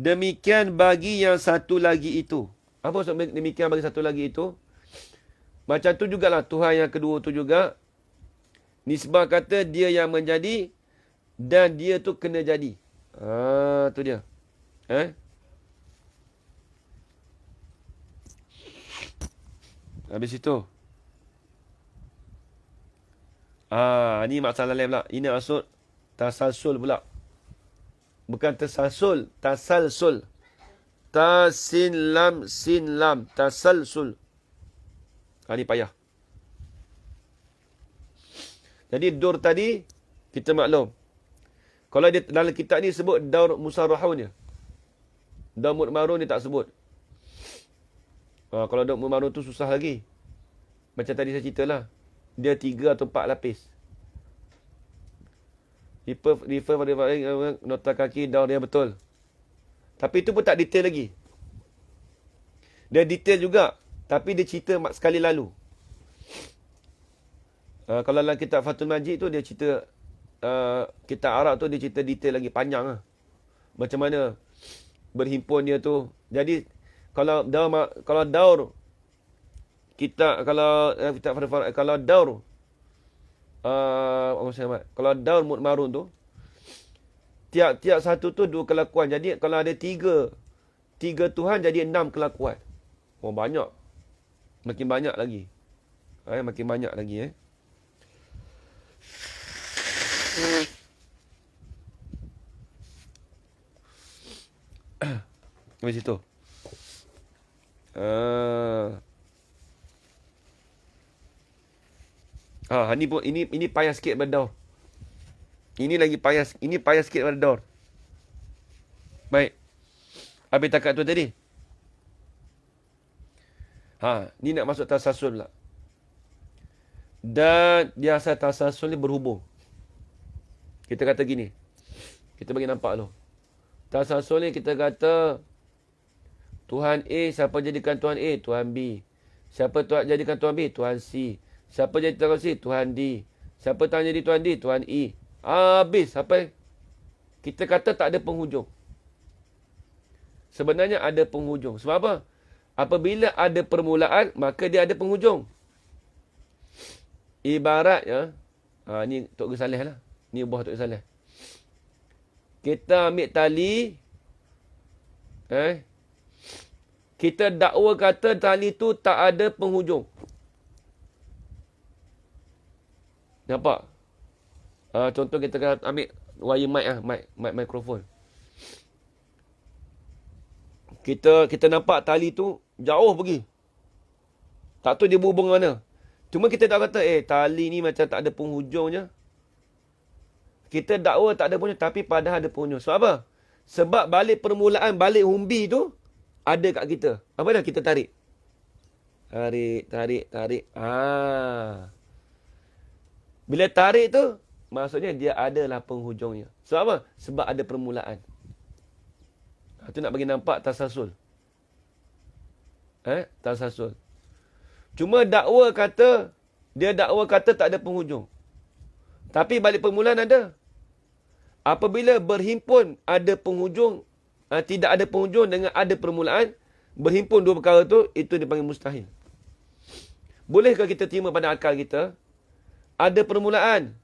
Demikian bagi yang satu lagi itu. Apa maksud demikian bagi satu lagi itu? Macam tu jugalah Tuhan yang kedua tu juga. Nisbah kata dia yang menjadi dan dia tu kena jadi. Tu dia. Habis itu. Ni masalah lain pula. Ini maksud tasalsul pula. Bukan tersasul, tasalsul. Sin lam, tasalsul. Ni payah. Jadi dur tadi Kita maklum. Kalau dia dalam kitab ni sebut daur musarrahun je. Daur mutmarun dia tak sebut. Kalau daur mutmarun tu susah lagi. Macam tadi saya ceritalah. Dia 3 atau 4 lapis. Refer pada nota kaki daur dia betul. Tapi itu pun tak detail lagi. Dia detail juga. Tapi dia cerita sekali lalu. Kalau dalam kitab Fathul Majid tu dia cerita kitab Arab tu dia cerita detail lagi panjang lah. Macam mana berhimpun dia tu. Jadi kalau daur kita kalau daur kalau daur mutmarun tu tiap satu tu 2 kelakuan. Jadi kalau ada 3 Tuhan jadi 6 kelakuan. Banyak. Makin banyak lagi. Makin banyak lagi Sampai situ. Ini pun ini payah sikit pada daur. Ini lagi payah. Ini payah sikit pada daur. Baik. Habis takat tu tadi. Ni nak masuk tasasul pula. Dan dia asal tasasul ni berhubung. Kita kata gini. Kita bagi nampak dulu. Tasasul ni kita kata Tuhan A, siapa jadikan Tuhan A? Tuhan B. Siapa jadikan Tuhan B? Tuhan C. Siapa jadi Tuhan C? Tuhan D. Siapa Tuhan jadi Tuhan D? Tuhan E. Habis. Sampai kita kata tak ada penghujung. Sebenarnya ada penghujung. Sebab apa? Apabila ada permulaan, maka dia ada penghujung. Ibaratnya, ni Tok Saleh lah. Ni buah Tok Saleh. Kita ambil tali, kita dakwa kata tali tu tak ada penghujung. Nampak? Contoh kita ambil wire mic mikrofon. Kita nampak tali tu jauh pergi. Tak tahu dia berhubung mana. Cuma kita tak kata, tali ni macam tak ada penghujungnya. Kita dakwa tak ada penghujung, tapi padahal ada penghujung. Sebab apa? Sebab balik permulaan, balik humbi tu, ada kat kita. Apa dah? Kita tarik. Tarik. Bila tarik tu, maksudnya dia adalah penghujungnya. Sebab apa? Sebab ada permulaan. Itu nak bagi nampak tasasul. Tasasul. Cuma dakwa kata tak ada penghujung. Tapi balik permulaan ada. Apabila berhimpun ada penghujung, tidak ada penghujung dengan ada permulaan, berhimpun dua perkara tu, itu dipanggil mustahil. Bolehkah kita terima pada akal kita? Ada permulaan,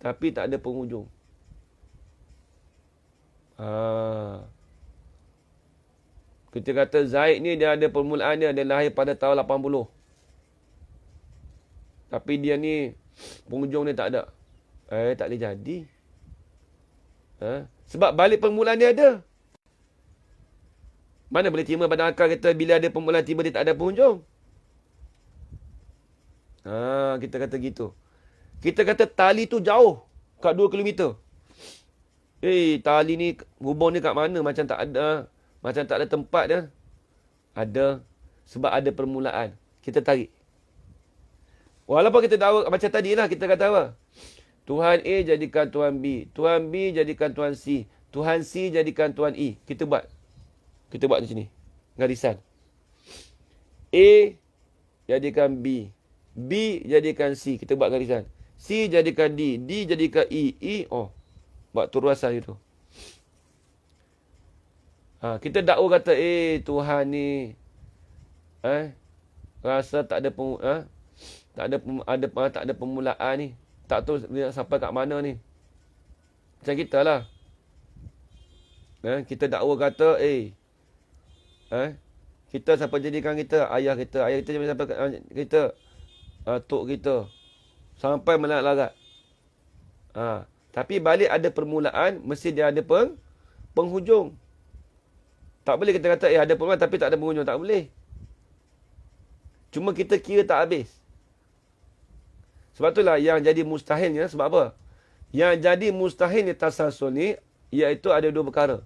tapi tak ada penghujung. Kita kata Zaid ni dia ada permulaan dia lahir pada tahun 80. Tapi dia ni penghujung dia tak ada. Tak boleh jadi. Sebab balik permulaan dia ada. Mana boleh terima pada akal kita bila ada permulaan tiba dia tak ada penghujung. Kita kata gitu. Kita kata tali tu jauh. Kat 2 kilometer. Tali ni hubung ni kat mana? Macam tak ada. Macam tak ada tempat dia. Ada. Sebab ada permulaan. Kita tarik. Walaupun kita tahu macam tadi lah. Kita kata apa? Tuhan A jadikan Tuhan B. Tuhan B jadikan Tuhan C. Tuhan C jadikan Tuhan E. Kita buat di sini. Garisan. A jadikan B. B jadikan C. Kita buat garisan. C jadikan D. D jadikan E. E. Buat turuasan itu. Kita dakwa kata, Tuhan ni rasa tak ada tak ada permulaan ni. Tak tahu dia sampai kat mana ni. Macam kita lah. Kita dakwa kata, kita siapa jadikan kita? Ayah kita. Ayah kita sampai kita. Tok kita. Sampai melarat-larat. Tapi balik ada permulaan, mesti dia ada penghujung. Tak boleh kita kata, ada permulaan tapi tak ada penghujung. Tak boleh. Cuma kita kira tak habis. Sebab itulah yang jadi mustahilnya, sebab apa? Yang jadi mustahilnya tasalsul ni, iaitu ada dua perkara.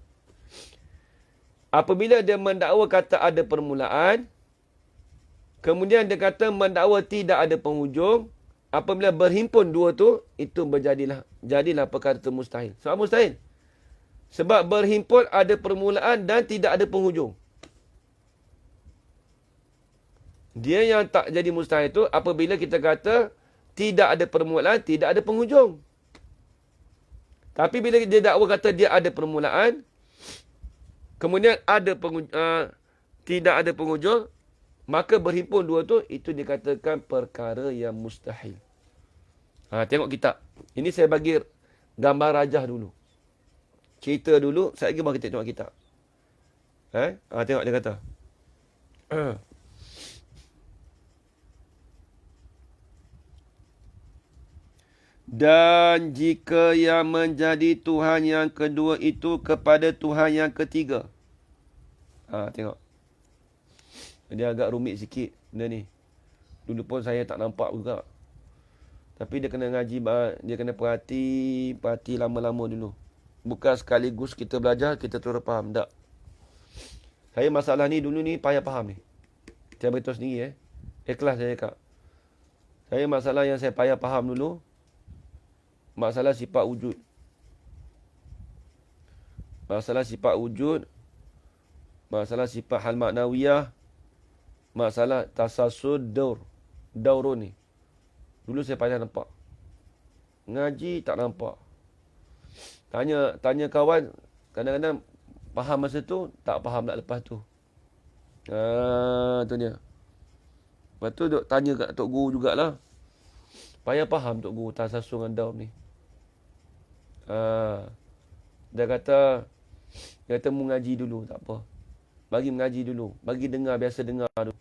Apabila dia mendakwa kata ada permulaan, kemudian dia kata mendakwa tidak ada penghujung, apabila berhimpun dua tu, itu jadilah perkara itu mustahil. Sebab mustahil? Sebab berhimpun ada permulaan dan tidak ada penghujung. Dia yang tak jadi mustahil itu apabila kita kata tidak ada permulaan, tidak ada penghujung. Tapi bila dia dakwa kata dia ada permulaan, kemudian tidak ada penghujung, maka berhimpun dua tu, itu dikatakan perkara yang mustahil. Tengok kitab. Ini saya bagi gambar rajah dulu. Cerita dulu, saya lagi baru kita tengok kitab. Tengok dia kata. Dan jika yang menjadi Tuhan yang kedua itu kepada Tuhan yang ketiga. Tengok. Dia agak rumit sikit benda ni. Dulu pun saya tak nampak juga. Tapi dia kena ngaji, dia kena perhati lama-lama dulu. Bukan sekaligus kita belajar, kita terus faham. Tak. Saya masalah ni dulu ni payah faham ni. Saya beritahu sendiri Ikhlas saya cakap. Saya masalah yang saya payah faham dulu, masalah sifat wujud. Masalah sifat wujud, masalah sifat hal maknawiyah, masalah tasalsul daurun ni. Dulu saya payah nampak. Ngaji tak nampak. Tanya kawan, kadang-kadang faham masa tu, tak faham nak lepas tu. Tu dia. Lepas tu duk tanya kat Tok Guru jugalah. Payah faham Tok Guru tasalsul dengan daur ni. Dia kata mengaji dulu, tak apa. Bagi mengaji dulu. Bagi dengar, biasa dengar dulu.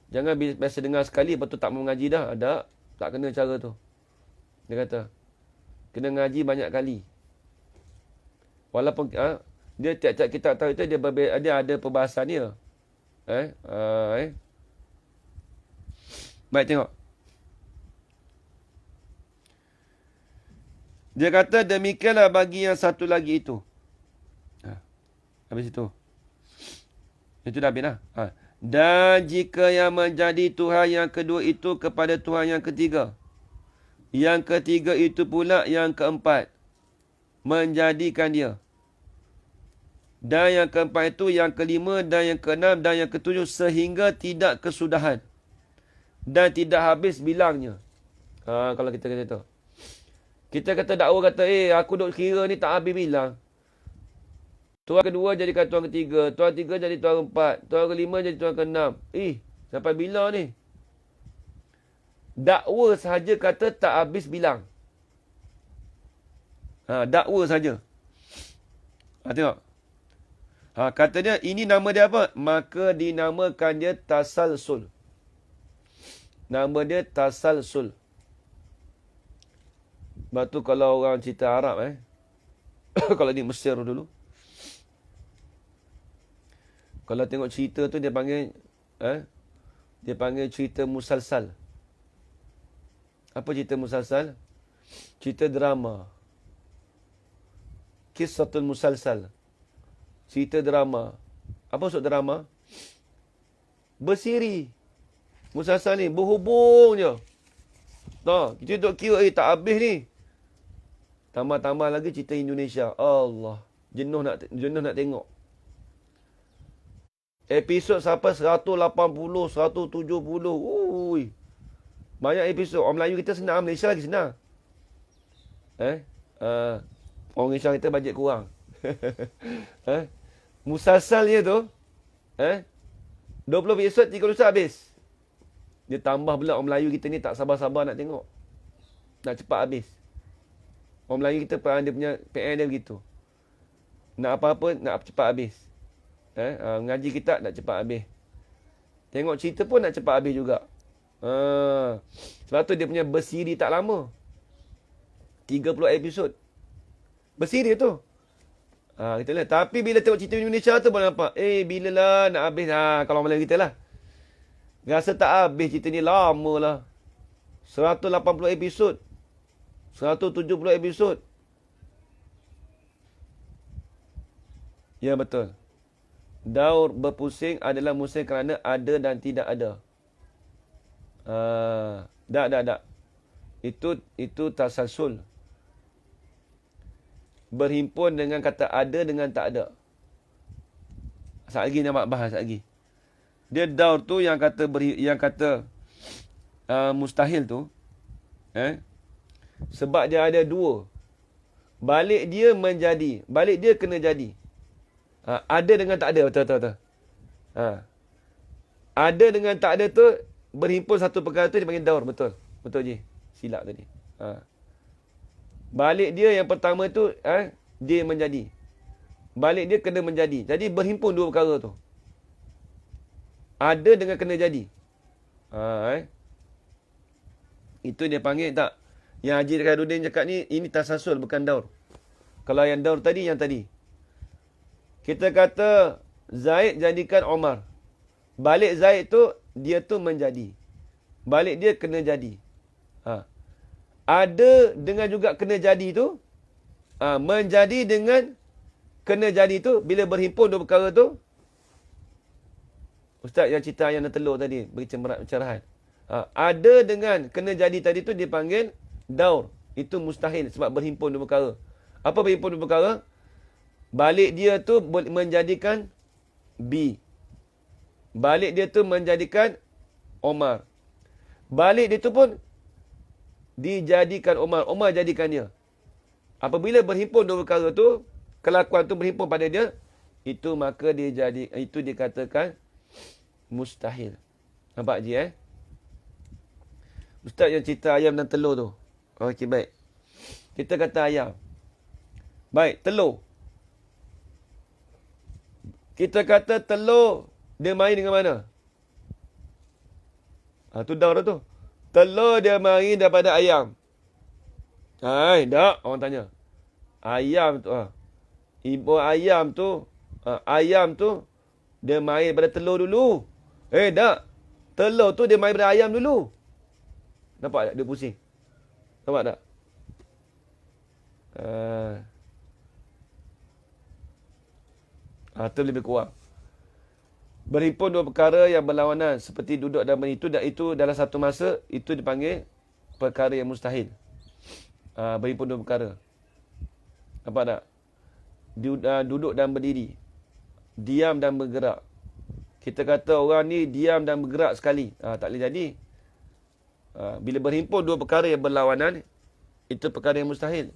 Jangan biasa dengar sekali, lepas tu tak mau mengaji dah. Tak kena cara tu. Dia kata, kena ngaji banyak kali. Walaupun dia tiap-tiap kitab tahu itu, dia ada perbahasan dia. Baik, tengok. Dia kata demikianlah bagi yang satu lagi itu. Habis itu. Itu dah habis lah. Dan jika yang menjadi Tuhan yang kedua itu kepada Tuhan yang ketiga. Yang ketiga itu pula yang keempat. Menjadikan dia. Dan yang keempat itu yang kelima dan yang keenam dan yang ketujuh. Sehingga tidak kesudahan. Dan tidak habis bilangnya. Kalau kita kata tu. Kita kata dakwa kata, aku duk kira ni tak habis bilang. Tuhan kedua jadikan Tuhan ketiga. Tuhan ketiga jadi Tuhan keempat. Tuhan kelima jadi Tuhan keenam. Sampai bila ni? Dakwa sahaja kata tak habis bilang. Dakwa saja. Tengok. Kata dia, ini nama dia apa? Maka dinamakan dia tasalsul. Nama dia tasalsul. Sebab tu kalau orang cerita Arab kalau di Mesir dulu, kalau tengok cerita tu dia panggil cerita musalsal. Apa cerita musalsal? Cerita drama. Kissatul musalsal. Cerita drama. Apa maksud drama? Bersiri. Musalsal ni berhubung je. Kita duk kira tak habis ni. Tambah-tambah lagi cerita Indonesia. Allah. Jenuh nak tengok. Episod sampai 180, 170. Banyak episod. Orang Melayu kita senang. Malaysia lagi senang. Orang Malaysia kita bajet kurang. Musalsalnya tu 20 episod 3 episod habis. Dia tambah pula orang Melayu kita ni tak sabar-sabar nak tengok. Nak cepat habis. Orang Melayu kita dia punya PN dia begitu. Nak apa-apa nak cepat habis. Ngaji kita nak cepat habis. Tengok cerita pun nak cepat habis juga. Sebab tu dia punya bersiri tak lama. 30 episod. Bersiri tu. Kita lihat. Tapi bila tengok cerita Indonesia tu boleh nampak. Bila lah nak habis. Kalau Melayu kita lah. Rasa tak habis cerita ni lama lah. 180 episod. 170 episod. Ya, betul. Daur berpusing adalah musing kerana ada dan tidak ada. Tak. Itu tasalsul. Berhimpun dengan kata ada dengan tak ada. Sekejap lagi nak bahas lagi. Dia daur tu yang kata mustahil tu. Sebab dia ada dua. Balik dia menjadi. Balik dia kena jadi. Ada dengan tak ada. Betul. Ada dengan tak ada tu berhimpun satu perkara tu dipanggil daur. Betul je. Silap tadi. Balik dia yang pertama tu dia menjadi. Balik dia kena menjadi. Jadi berhimpun dua perkara tu. Ada dengan kena jadi. Itu dia panggil tak. Yang Haji Khairuddin cakap ni, ini tasasul bukan daur. Kalau yang daur tadi, yang tadi. Kita kata Zaid jadikan Omar. Balik Zaid tu, dia tu menjadi. Balik dia kena jadi. Ada dengan juga kena jadi tu. Menjadi dengan kena jadi tu, bila berhimpun dua perkara tu. Ustaz yang cerita ayam dan telur tadi, beri pencerahan. Ada dengan kena jadi tadi tu dipanggil daur. Itu mustahil sebab berhimpun dua perkara. Apa berhimpun dua perkara? Balik dia tu menjadikan B. Balik dia tu menjadikan Omar. Balik dia tu pun dijadikan Omar. Omar jadikan dia. Apabila berhimpun dua perkara tu, kelakuan tu berhimpun pada dia, itu maka dia jadi, itu dikatakan mustahil. Nampak je Ustaz yang cerita ayam dan telur tu. Okey, baik. Kita kata ayam. Baik, telur. Kita kata telur, dia main dengan mana? Tu daur tu. Telur dia main daripada ayam. Tak. Orang tanya. Ayam tu. Ibu ayam tu, dia main daripada telur dulu. Tak. Telur tu dia main daripada ayam dulu. Nampak tak? Dia pusing. Nampak tak? Itu lebih kurang. Berhimpun dua perkara yang berlawanan seperti duduk dan berdiri. Itu dalam satu masa, itu dipanggil perkara yang mustahil. Berhimpun dua perkara. Nampak tak? Duduk dan berdiri. Diam dan bergerak. Kita kata orang ni diam dan bergerak sekali. Tak boleh jadi. Bila berhimpun dua perkara yang berlawanan, itu perkara yang mustahil.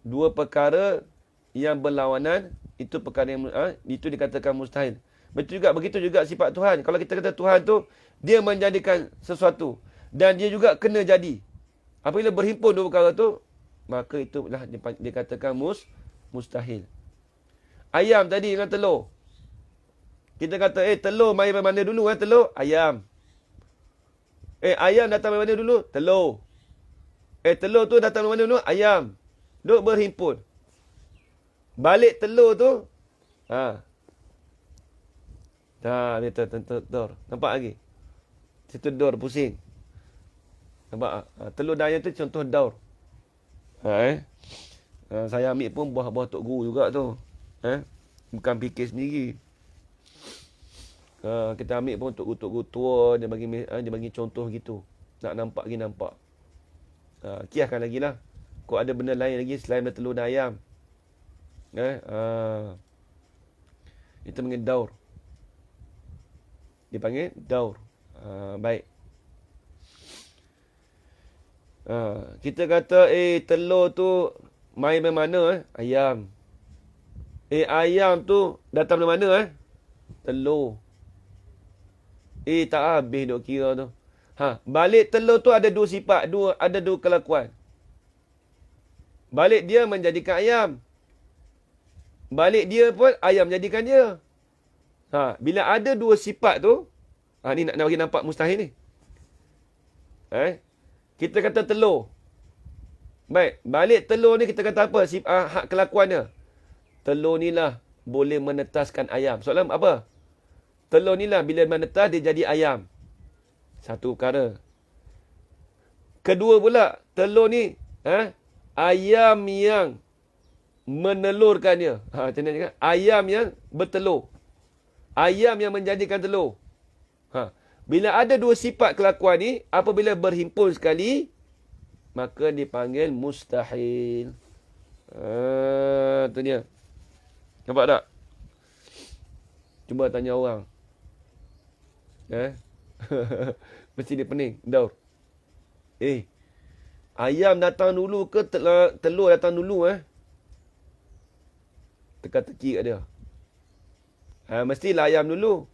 Dua perkara yang berlawanan, itu perkara yang itu dikatakan mustahil. Begitu juga sifat Tuhan. Kalau kita kata Tuhan tu, dia menjadikan sesuatu. Dan dia juga kena jadi. Apabila berhimpun dua perkara tu, maka itulah dikatakan mustahil. Ayam tadi dengan telur. Kita kata, telur main mana dulu telur? Ayam. Ayam datang dari mana dulu? Telur. Telur tu datang dari mana dulu? Ayam. Duk berhimpun. Balik telur tu. Dia dor. Nampak lagi? Situ dor pusing. Nampak? Telur dan ayam tu contoh daur. Saya ambil pun buah-buah Tok Guru juga tu. Bukan fikir sendiri. Kita ambil pun Tok Guru tua, dia bagi contoh gitu. Nak nampak lagi nampak. Kiaskan lagi lah. Kok ada benda lain lagi selain telur dan ayam. Itu panggil daur. Dipanggil daur. Baik. Kita kata telur tu main dari mana? Ayam. Ayam tu datang dari mana? Telur. Tak habis duk kira tu. Balik telur tu ada dua sifat, ada dua kelakuan. Balik dia menjadikan ayam. Balik dia pun ayam jadikan dia. Bila ada dua sifat tu, ni nak bagi nampak mustahil ni. Kita kata telur. Baik, balik telur ni kita kata apa? Hak kelakuannya. Telur ni lah boleh menetaskan ayam. Soalan apa? Telur ni lah bila menetas dia jadi ayam. Satu perkara. Kedua pula, telur ni, ayam yang menelurkannya. Macam mana cakap? Ayam yang bertelur. Ayam yang menjadikan telur. Bila ada dua sifat kelakuan ni, apabila berhimpun sekali, maka dipanggil mustahil. Tu dia. Nampak tak? Cuba tanya orang. Mesti dia pening. Daur. Ayam datang dulu ke telur datang dulu? Teka-teki kat dia. Mestilah ayam dulu.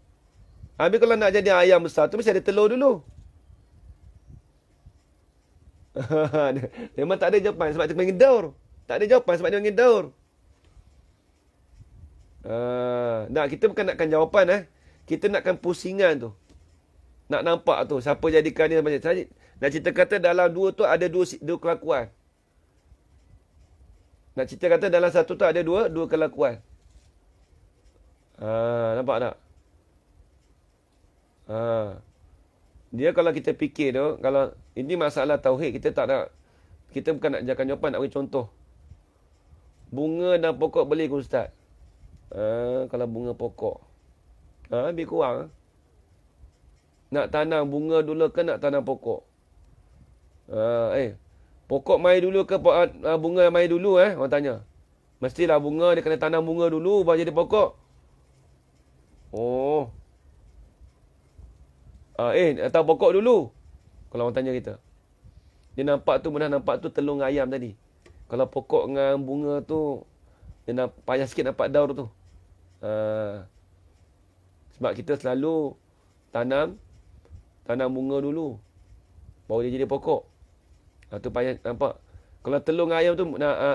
Habis kalau nak jadi ayam besar tu, mesti ada telur dulu. Memang tak ada jawapan sebab dia panggil daur. Tak ada jawapan sebab dia panggil daur. Kita bukan nakkan jawapan. Kita nakkan pusingan tu. Nak nampak tu. Siapa jadikan dia. Nak cerita kata dalam dua tu ada dua kelakuan. Nak cerita kata dalam satu tu ada dua kelakuan. Nampak tak? Dia kalau kita fikir tu, kalau ini masalah tauhid, kita tak nak, kita bukan nak jadikan jawapan, nak bagi contoh. Bunga dan pokok beli ke ustaz? Kalau bunga pokok, lebih kurang. Nak tanam bunga dulu ke nak tanam pokok? Pokok mai dulu ke bunga mai dulu? Orang tanya. Mestilah bunga, dia kena tanam bunga dulu baru jadi pokok. Atau pokok dulu. Kalau orang tanya kita. Dia nampak tu, pernah nampak tu telur ayam tadi. Kalau pokok dengan bunga tu, dia payah sikit nampak daur tu. Sebab kita selalu tanam bunga dulu. Baru dia jadi pokok. Tu payah nampak. Kalau telur ayam tu,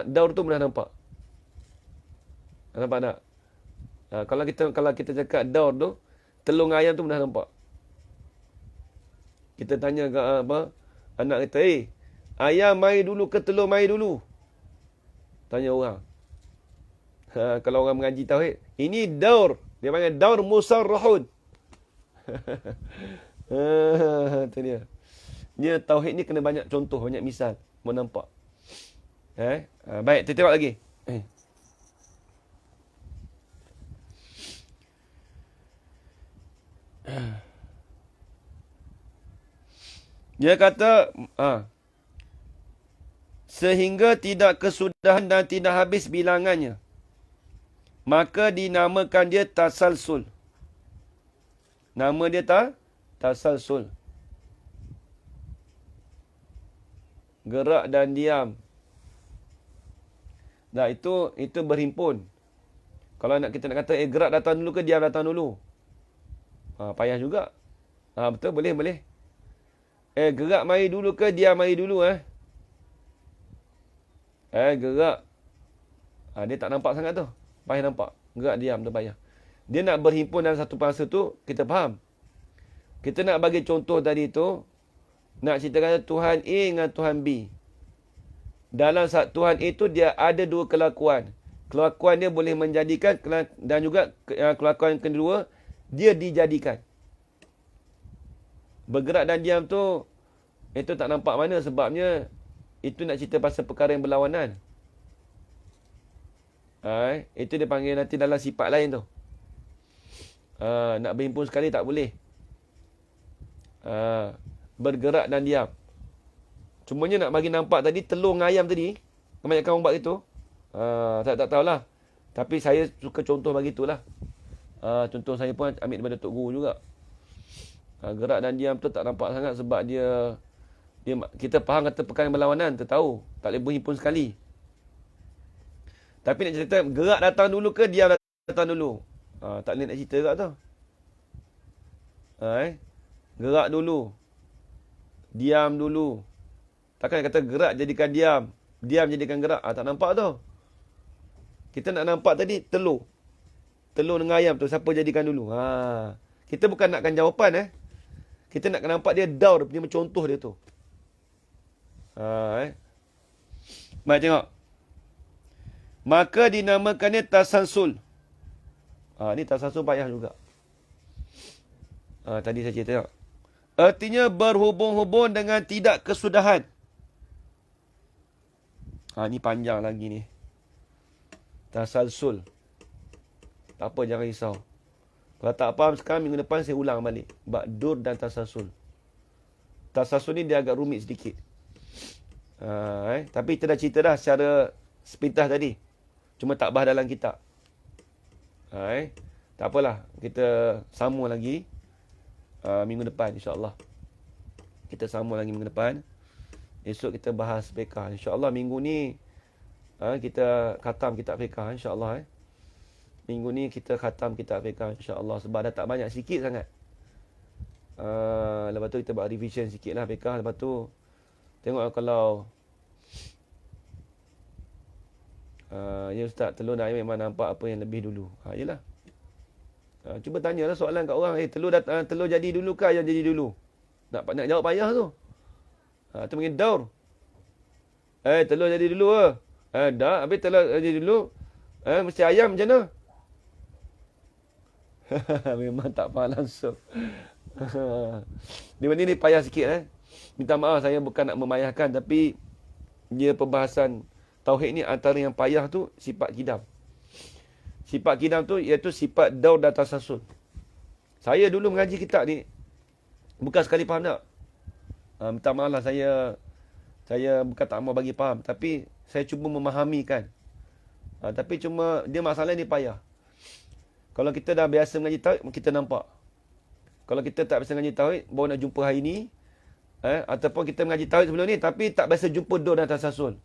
daur tu pernah nampak. Nampak tak? Kalau kita cakap daur tu, telur ayam tu pernah nampak. Kita tanya ke anak kita, ayam mai dulu ke telur mai dulu? Tanya orang. Kalau orang mengaji tauhid, ini daur. Dia panggil daur musarrahun. Itu dia. Dia tauhid ni kena banyak contoh, banyak misal. Mau nampak. Baik, kita tengok lagi. Dia kata, sehingga tidak kesudahan dan tidak habis bilangannya, maka dinamakan dia tasalsul. Nama dia tasalsul. Gerak dan diam. Nah, itu berhimpun. Kalau kita nak kata, gerak datang dulu ke diam datang dulu? Payah juga. Betul, boleh. Gerak mari dulu ke diam mari dulu? Gerak. Dia tak nampak sangat tu. Payah nampak. Gerak diam tu payah. Dia nak berhimpun dalam satu masa tu, kita faham. Kita nak bagi contoh tadi tu, nak ceritakan Tuhan A dengan Tuhan B. Dalam Tuhan A tu dia ada dua kelakuan. Kelakuan dia boleh menjadikan dan juga kelakuan kedua, dia dijadikan. Bergerak dan diam tu, itu tak nampak mana sebabnya itu nak cerita pasal perkara yang berlawanan. Itu dia panggil nanti dalam sifat lain tu. Nak berhimpun sekali tak boleh. Bergerak dan diam. Cumanya nak bagi nampak tadi, telur dengan ayam tadi, kebanyakan orang buat itu. Tak tahulah. Tapi saya suka contoh bagi itulah. Contoh saya pun ambil daripada Tok Guru juga. Gerak dan diam tu tak nampak sangat sebab dia kita faham kata perkara yang berlawanan, kita tahu. Tak boleh berhimpun sekali. Tapi nak cerita, gerak datang dulu ke diam datang dulu? Tak boleh nak cerita juga tu. Gerak dulu. Diam dulu. Takkan kata gerak jadikan diam. Diam jadikan gerak. Tak nampak tu. Kita nak nampak tadi telur. Telur dengan ayam tu, siapa jadikan dulu? Kita bukan nakkan jawapan. Kita nak nampak dia daur, dia mencontoh dia tu. Mari tengok. Maka dinamakannya tasalsul. Ni tasalsul payah juga. Tadi saya cerita tengok. Artinya berhubung-hubung dengan tidak kesudahan. Ni panjang lagi ni. Tasalsul. Tak apa, jangan risau. Kalau tak faham sekarang, minggu depan saya ulang balik. Ba'dur dan tasalsul. Tasalsul ni dia agak rumit sedikit. Tapi kita dah cerita dah secara sepintas tadi. Cuma tak bahas dalam kitab. Tak apalah. Kita sambung lagi minggu depan, insyaAllah. Kita sambung lagi minggu depan. Esok kita bahas fiqah. InsyaAllah minggu ni kita khatam kitab fiqah. InsyaAllah. Minggu ni kita khatam kitab fiqah. InsyaAllah. Sebab dah tak banyak, sikit sangat. Lepas tu kita buat revision sikit lah fiqah. Lepas tu tengok kalau ya Ustaz, telur dan air memang nampak apa yang lebih dulu. Yelah. Cuba tanyalah soalan kat orang. Telur jadi dulu ke ayam jadi dulu? Nak jawab payah tu. Tu mungkin daur. Telur jadi dulu ke? Dah. Habis telur jadi dulu. Mesti ayam macam mana? Memang tak faham langsung. Dia ni payah sikit. Minta maaf, saya bukan nak memayahkan. Tapi dia perbahasan tauhid ni antara yang payah tu sifat kidam. Sifat kidam tu iaitu sifat daur dan tasasul. Saya dulu mengaji kitab ni bukan sekali faham tak. Minta maaf lah, saya bukan tak mau bagi faham, tapi saya cuba memahami kan. Tapi cuma dia masalah ni payah. Kalau kita dah biasa mengaji tauhid, kita nampak. Kalau kita tak biasa mengaji tauhid, baru nak jumpa hari ni, ataupun kita mengaji tauhid sebelum ni tapi tak biasa jumpa daur dan tasasul.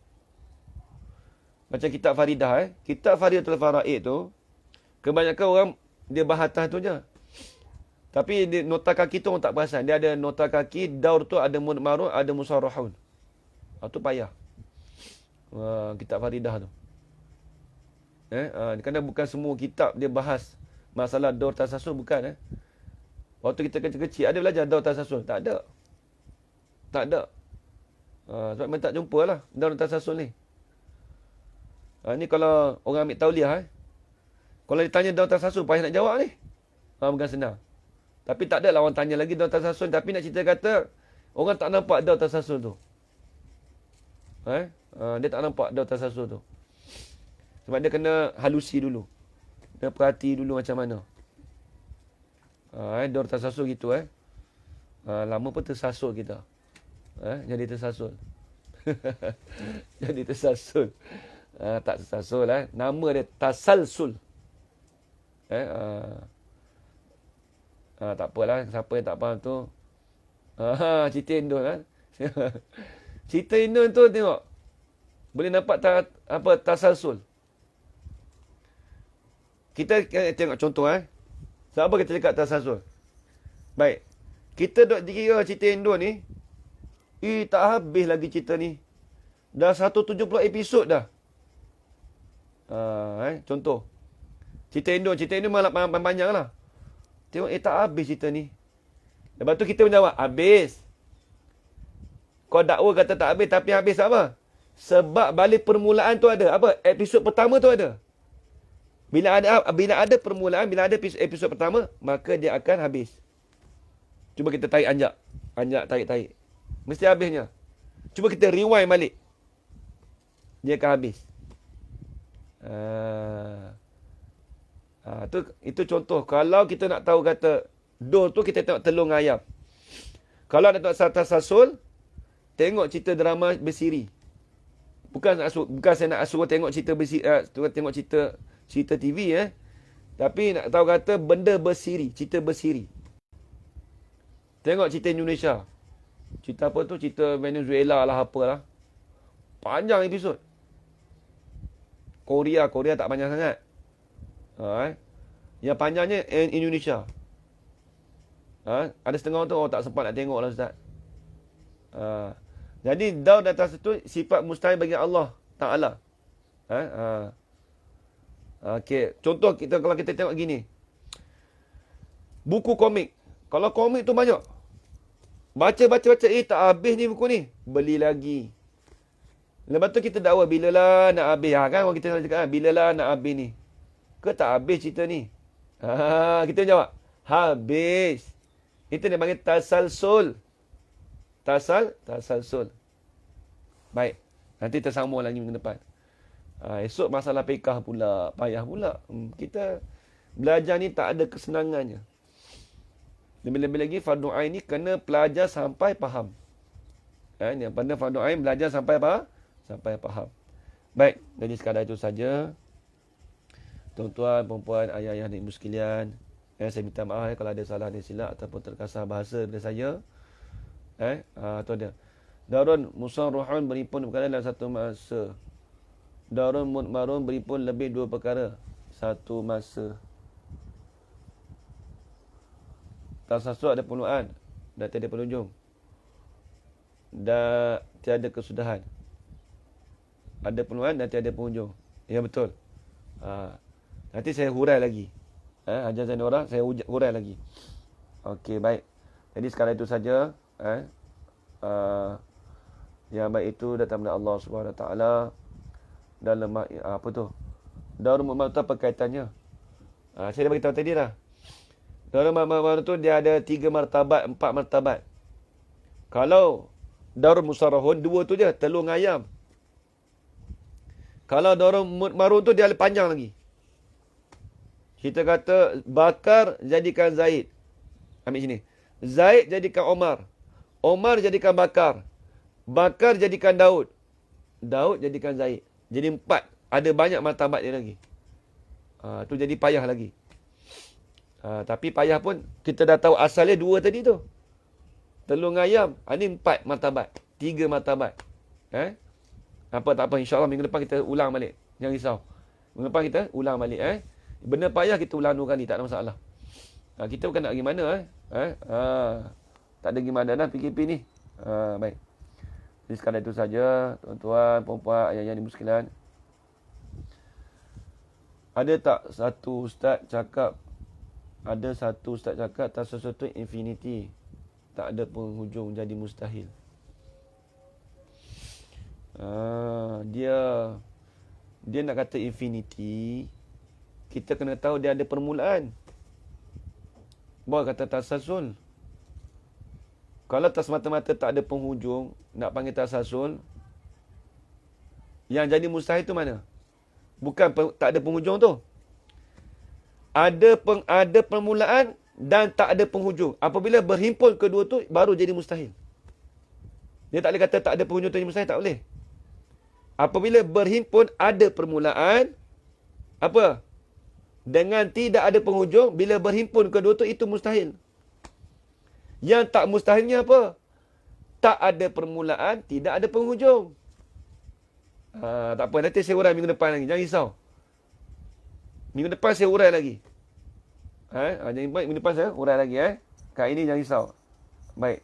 Macam kitab Faridah. Kitab Faridatul Faraid tu, kebanyakan orang dia bahas atas tu je. Tapi nota kaki tu orang tak perasan. Dia ada nota kaki, daur tu ada mudmarun, ada musarrahun. Tu payah. Kitab Faridah tu. Kerana bukan semua kitab dia bahas masalah daur tasasul, bukan. Waktu kita kecil-kecil, ada belajar daur tasasul? Tak ada. Tak ada. Sebab memang tak jumpa lah daur tasasul ni. Ni kalau orang ambil tauliah, kalau ditanya daur tasasul, payah nak jawab ni. Bukan senang. Tapi tak adalah orang tanya lagi daur tasasul. Tapi nak cerita kata, orang tak nampak daur tasasul tu. Dia tak nampak daur tasasul tu. Sebab dia kena halusi dulu. Dia perhati dulu macam mana. Daur tasasul gitu. Lama pun tersasul kita. Jadi tersasul. Jadi tersasul. Tak tersasul. Nama dia tasalsul. Tak apalah. Siapa yang tak faham tu. Cerita Indon. Cerita Indon tu tengok. Boleh nampak tasalsul. Kita tengok contoh. Sebab apa kita cakap tasalsul? Baik. Kita duk dikira cerita Indon ni. Tak habis lagi cerita ni. Dah 170 episod dah. Contoh. Cerita Indon malah panjang lah. Tengok, tak habis cerita ni. Lepas tu kita menjawab, habis. Kau dakwa kata tak habis, tapi habis apa? Sebab balik permulaan tu ada. Apa? Episod pertama tu ada. Bila ada permulaan, bila ada episod pertama, maka dia akan habis. Cuba kita tarik anjak. Anjak, tarik. Mesti habisnya. Cuba kita rewind balik. Dia akan habis. Itu contoh. Kalau kita nak tahu kata daur tu, kita tengok telur dengan ayam. Kalau nak tengok tasasul, tengok cerita drama bersiri. Bukan saya nak suruh tengok cerita bersiri, tengok cerita TV. Tapi nak tahu kata benda bersiri, cerita bersiri. Tengok cerita Indonesia. Cerita apa tu? Cerita Venezuela lah, apalah. Panjang episod. Korea tak panjang sangat. Yang panjangnya Indonesia. Ada setengah tu tak sempat nak tengok lah Ustaz. Jadi daur dan tasasul tu sifat mustahil bagi Allah Ta'ala. Okey, contoh kalau kita tengok gini. Buku komik. Kalau komik tu banyak. Baca, tak habis ni buku ni. Beli lagi. Lepas tu kita dakwa, bilalah nak habis. Kan orang kita selalu cakap, bilalah nak habis ni. Ke tak habis cerita ni? Kita jawab, habis. Itu dia panggil tasalsul. Tasalsul. Baik. Nanti tersambung lagi minggu depan. Esok masalah fiqh pula. Payah pula. Kita belajar ni tak ada kesenangannya. Lebih-lebih lagi fardu ain ni kena pelajar sampai faham. Yang pada fardu ain belajar sampai apa? Sampai faham. Baik. Jadi sekadar itu saja. Tuan-tuan, perempuan, ayah-ayah dan ibu sekalian. Saya minta maaf kalau ada salah dan silap ataupun terkasar bahasa daripada saya. Itu dia. Darun musarruhun berimpun perkara dalam satu masa. Darun mudmarun berimpun lebih dua perkara satu masa. Tasasul ada permulaan dan tiada penujung. Dan tiada kesudahan. Ada permulaan dan tiada penhujung. Ya, betul. Nanti saya hurai lagi. Ajar saya orang, saya hurai lagi. Okey, baik. Jadi sekarang itu saja. Yang baik itu datang dari Allah Subhanahu Wa Taala dalam apa tu? Darul Mu'min tu apa kaitannya? Saya dah beritahu tadi dah. Darul Mu'min tu dia ada 3 martabat, 4 martabat. Kalau Darul Musarrahun 2 tu je, telur dengan ayam. Kalau Darul Mudmarun tu dia lebih panjang lagi. Kita kata Bakar jadikan Zaid. Ambil sini. Zaid jadikan Omar. Omar jadikan Bakar. Bakar jadikan Daud. Daud jadikan Zaid. Jadi 4. Ada banyak martabat dia lagi. Tu jadi payah lagi. Tapi payah pun kita dah tahu asalnya 2 tadi tu. Telur dengan ayam. Ini 4 martabat. 3 martabat. Tak apa. InsyaAllah minggu depan kita ulang balik. Jangan risau. Minggu depan kita ulang balik. Benda payah kita ulang 2 kali. Tak ada masalah. Kita bukan nak pergi mana. Tak ada pergi mana dah PKP ni. Baik. Jadi sekadar itu saja. Tuan-tuan, puan-puan, ayah-ayah ibu sekalian. Ada tak satu ustaz cakap tak sesuatu infinity. Tak ada penghujung jadi mustahil. Dia nak kata infinity. Kita kena tahu dia ada permulaan. Boleh kata tasasul. Kalau tak semata-mata tak ada penghujung, nak panggil tasasul, yang jadi mustahil tu mana? Bukan tak ada penghujung tu. Ada permulaan dan tak ada penghujung. Apabila berhimpun kedua tu, baru jadi mustahil. Dia tak boleh kata tak ada penghujung tu jadi mustahil, tak boleh. Apabila berhimpun ada permulaan, apa? Dengan tidak ada penghujung, bila berhimpun kedua tu, itu mustahil. Yang tak mustahilnya apa? Tak ada permulaan, tidak ada penghujung. Tak apa, nanti saya urai minggu depan lagi. Jangan risau. Minggu depan saya urai lagi. Jangan baik, minggu depan saya urai lagi. Kali ini jangan risau. Baik.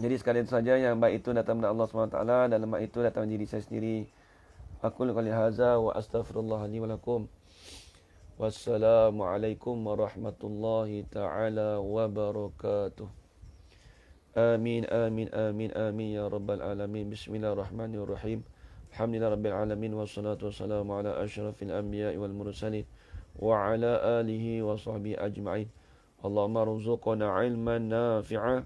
Jadi sekalian itu saja, yang baik itu datang dari Allah SWT. Dan lemah itu datang dari diri saya sendiri. Aku qali hadza wa astaghfirullah li wa lakum. Wassalamualaikum warahmatullahi ta'ala wabarakatuh. Amin, amin, amin, amin ya rabbal alamin. Bismillahirrahmanirrahim. Alhamdulillah rabbil alamin. Wassalatu wassalamu ala asyrafil anbiya'i wal mursalin. Wa ala alihi wa sahbihi ajma'in. Allahumma rzuqna ilman nafi'a.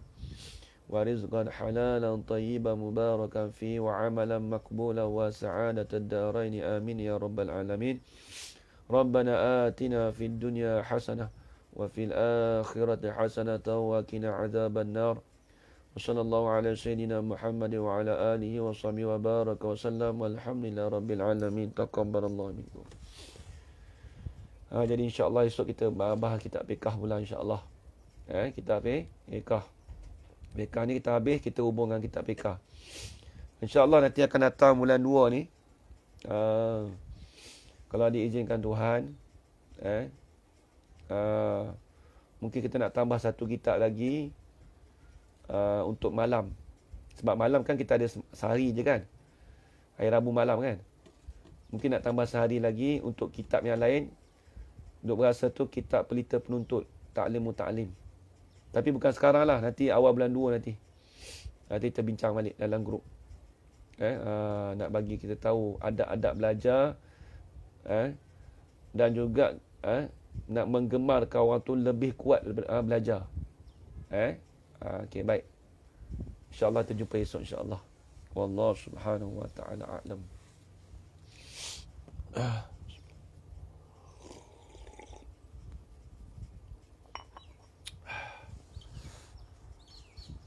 Wa rizqan halalan tayyiban mubarakan fi. Wa amalan makbulan wa sa'adatad daraini. Amin ya rabbal alamin. ربنا آتنا في الدنيا حسنة وفي الآخرة حسنة وقنا عذاب النار وصلى الله على سيدنا محمد وعلى آله وصحبه وبارك وسلم والحمد لله رب العالمين تقبل الله منكم. Jadi insyaAllah esok kita bahas kitab fiqh pula insyaAllah. Kitab fiqh. Fiqh ni kita habis, kita hubungkan kitab fiqh. InsyaAllah nanti akan datang bulan 2 ni. Kalau diizinkan Tuhan, mungkin kita nak tambah satu kitab lagi untuk malam. Sebab malam kan kita ada sehari je kan. Hari Rabu malam kan. Mungkin nak tambah sehari lagi untuk kitab yang lain. Duk berasa tu kitab pelita penuntut. Ta'lim muta'lim. Tapi bukan sekarang lah. Nanti awal bulan 2 nanti. Nanti kita bincang balik dalam grup. Nak bagi kita tahu adab-adab belajar. Dan juga nak menggemarkan orang tu lebih kuat belajar. Okey, baik. InsyaAllah kita jumpa esok insyaAllah. Wallahu subhanahu wa ta'ala a'lam.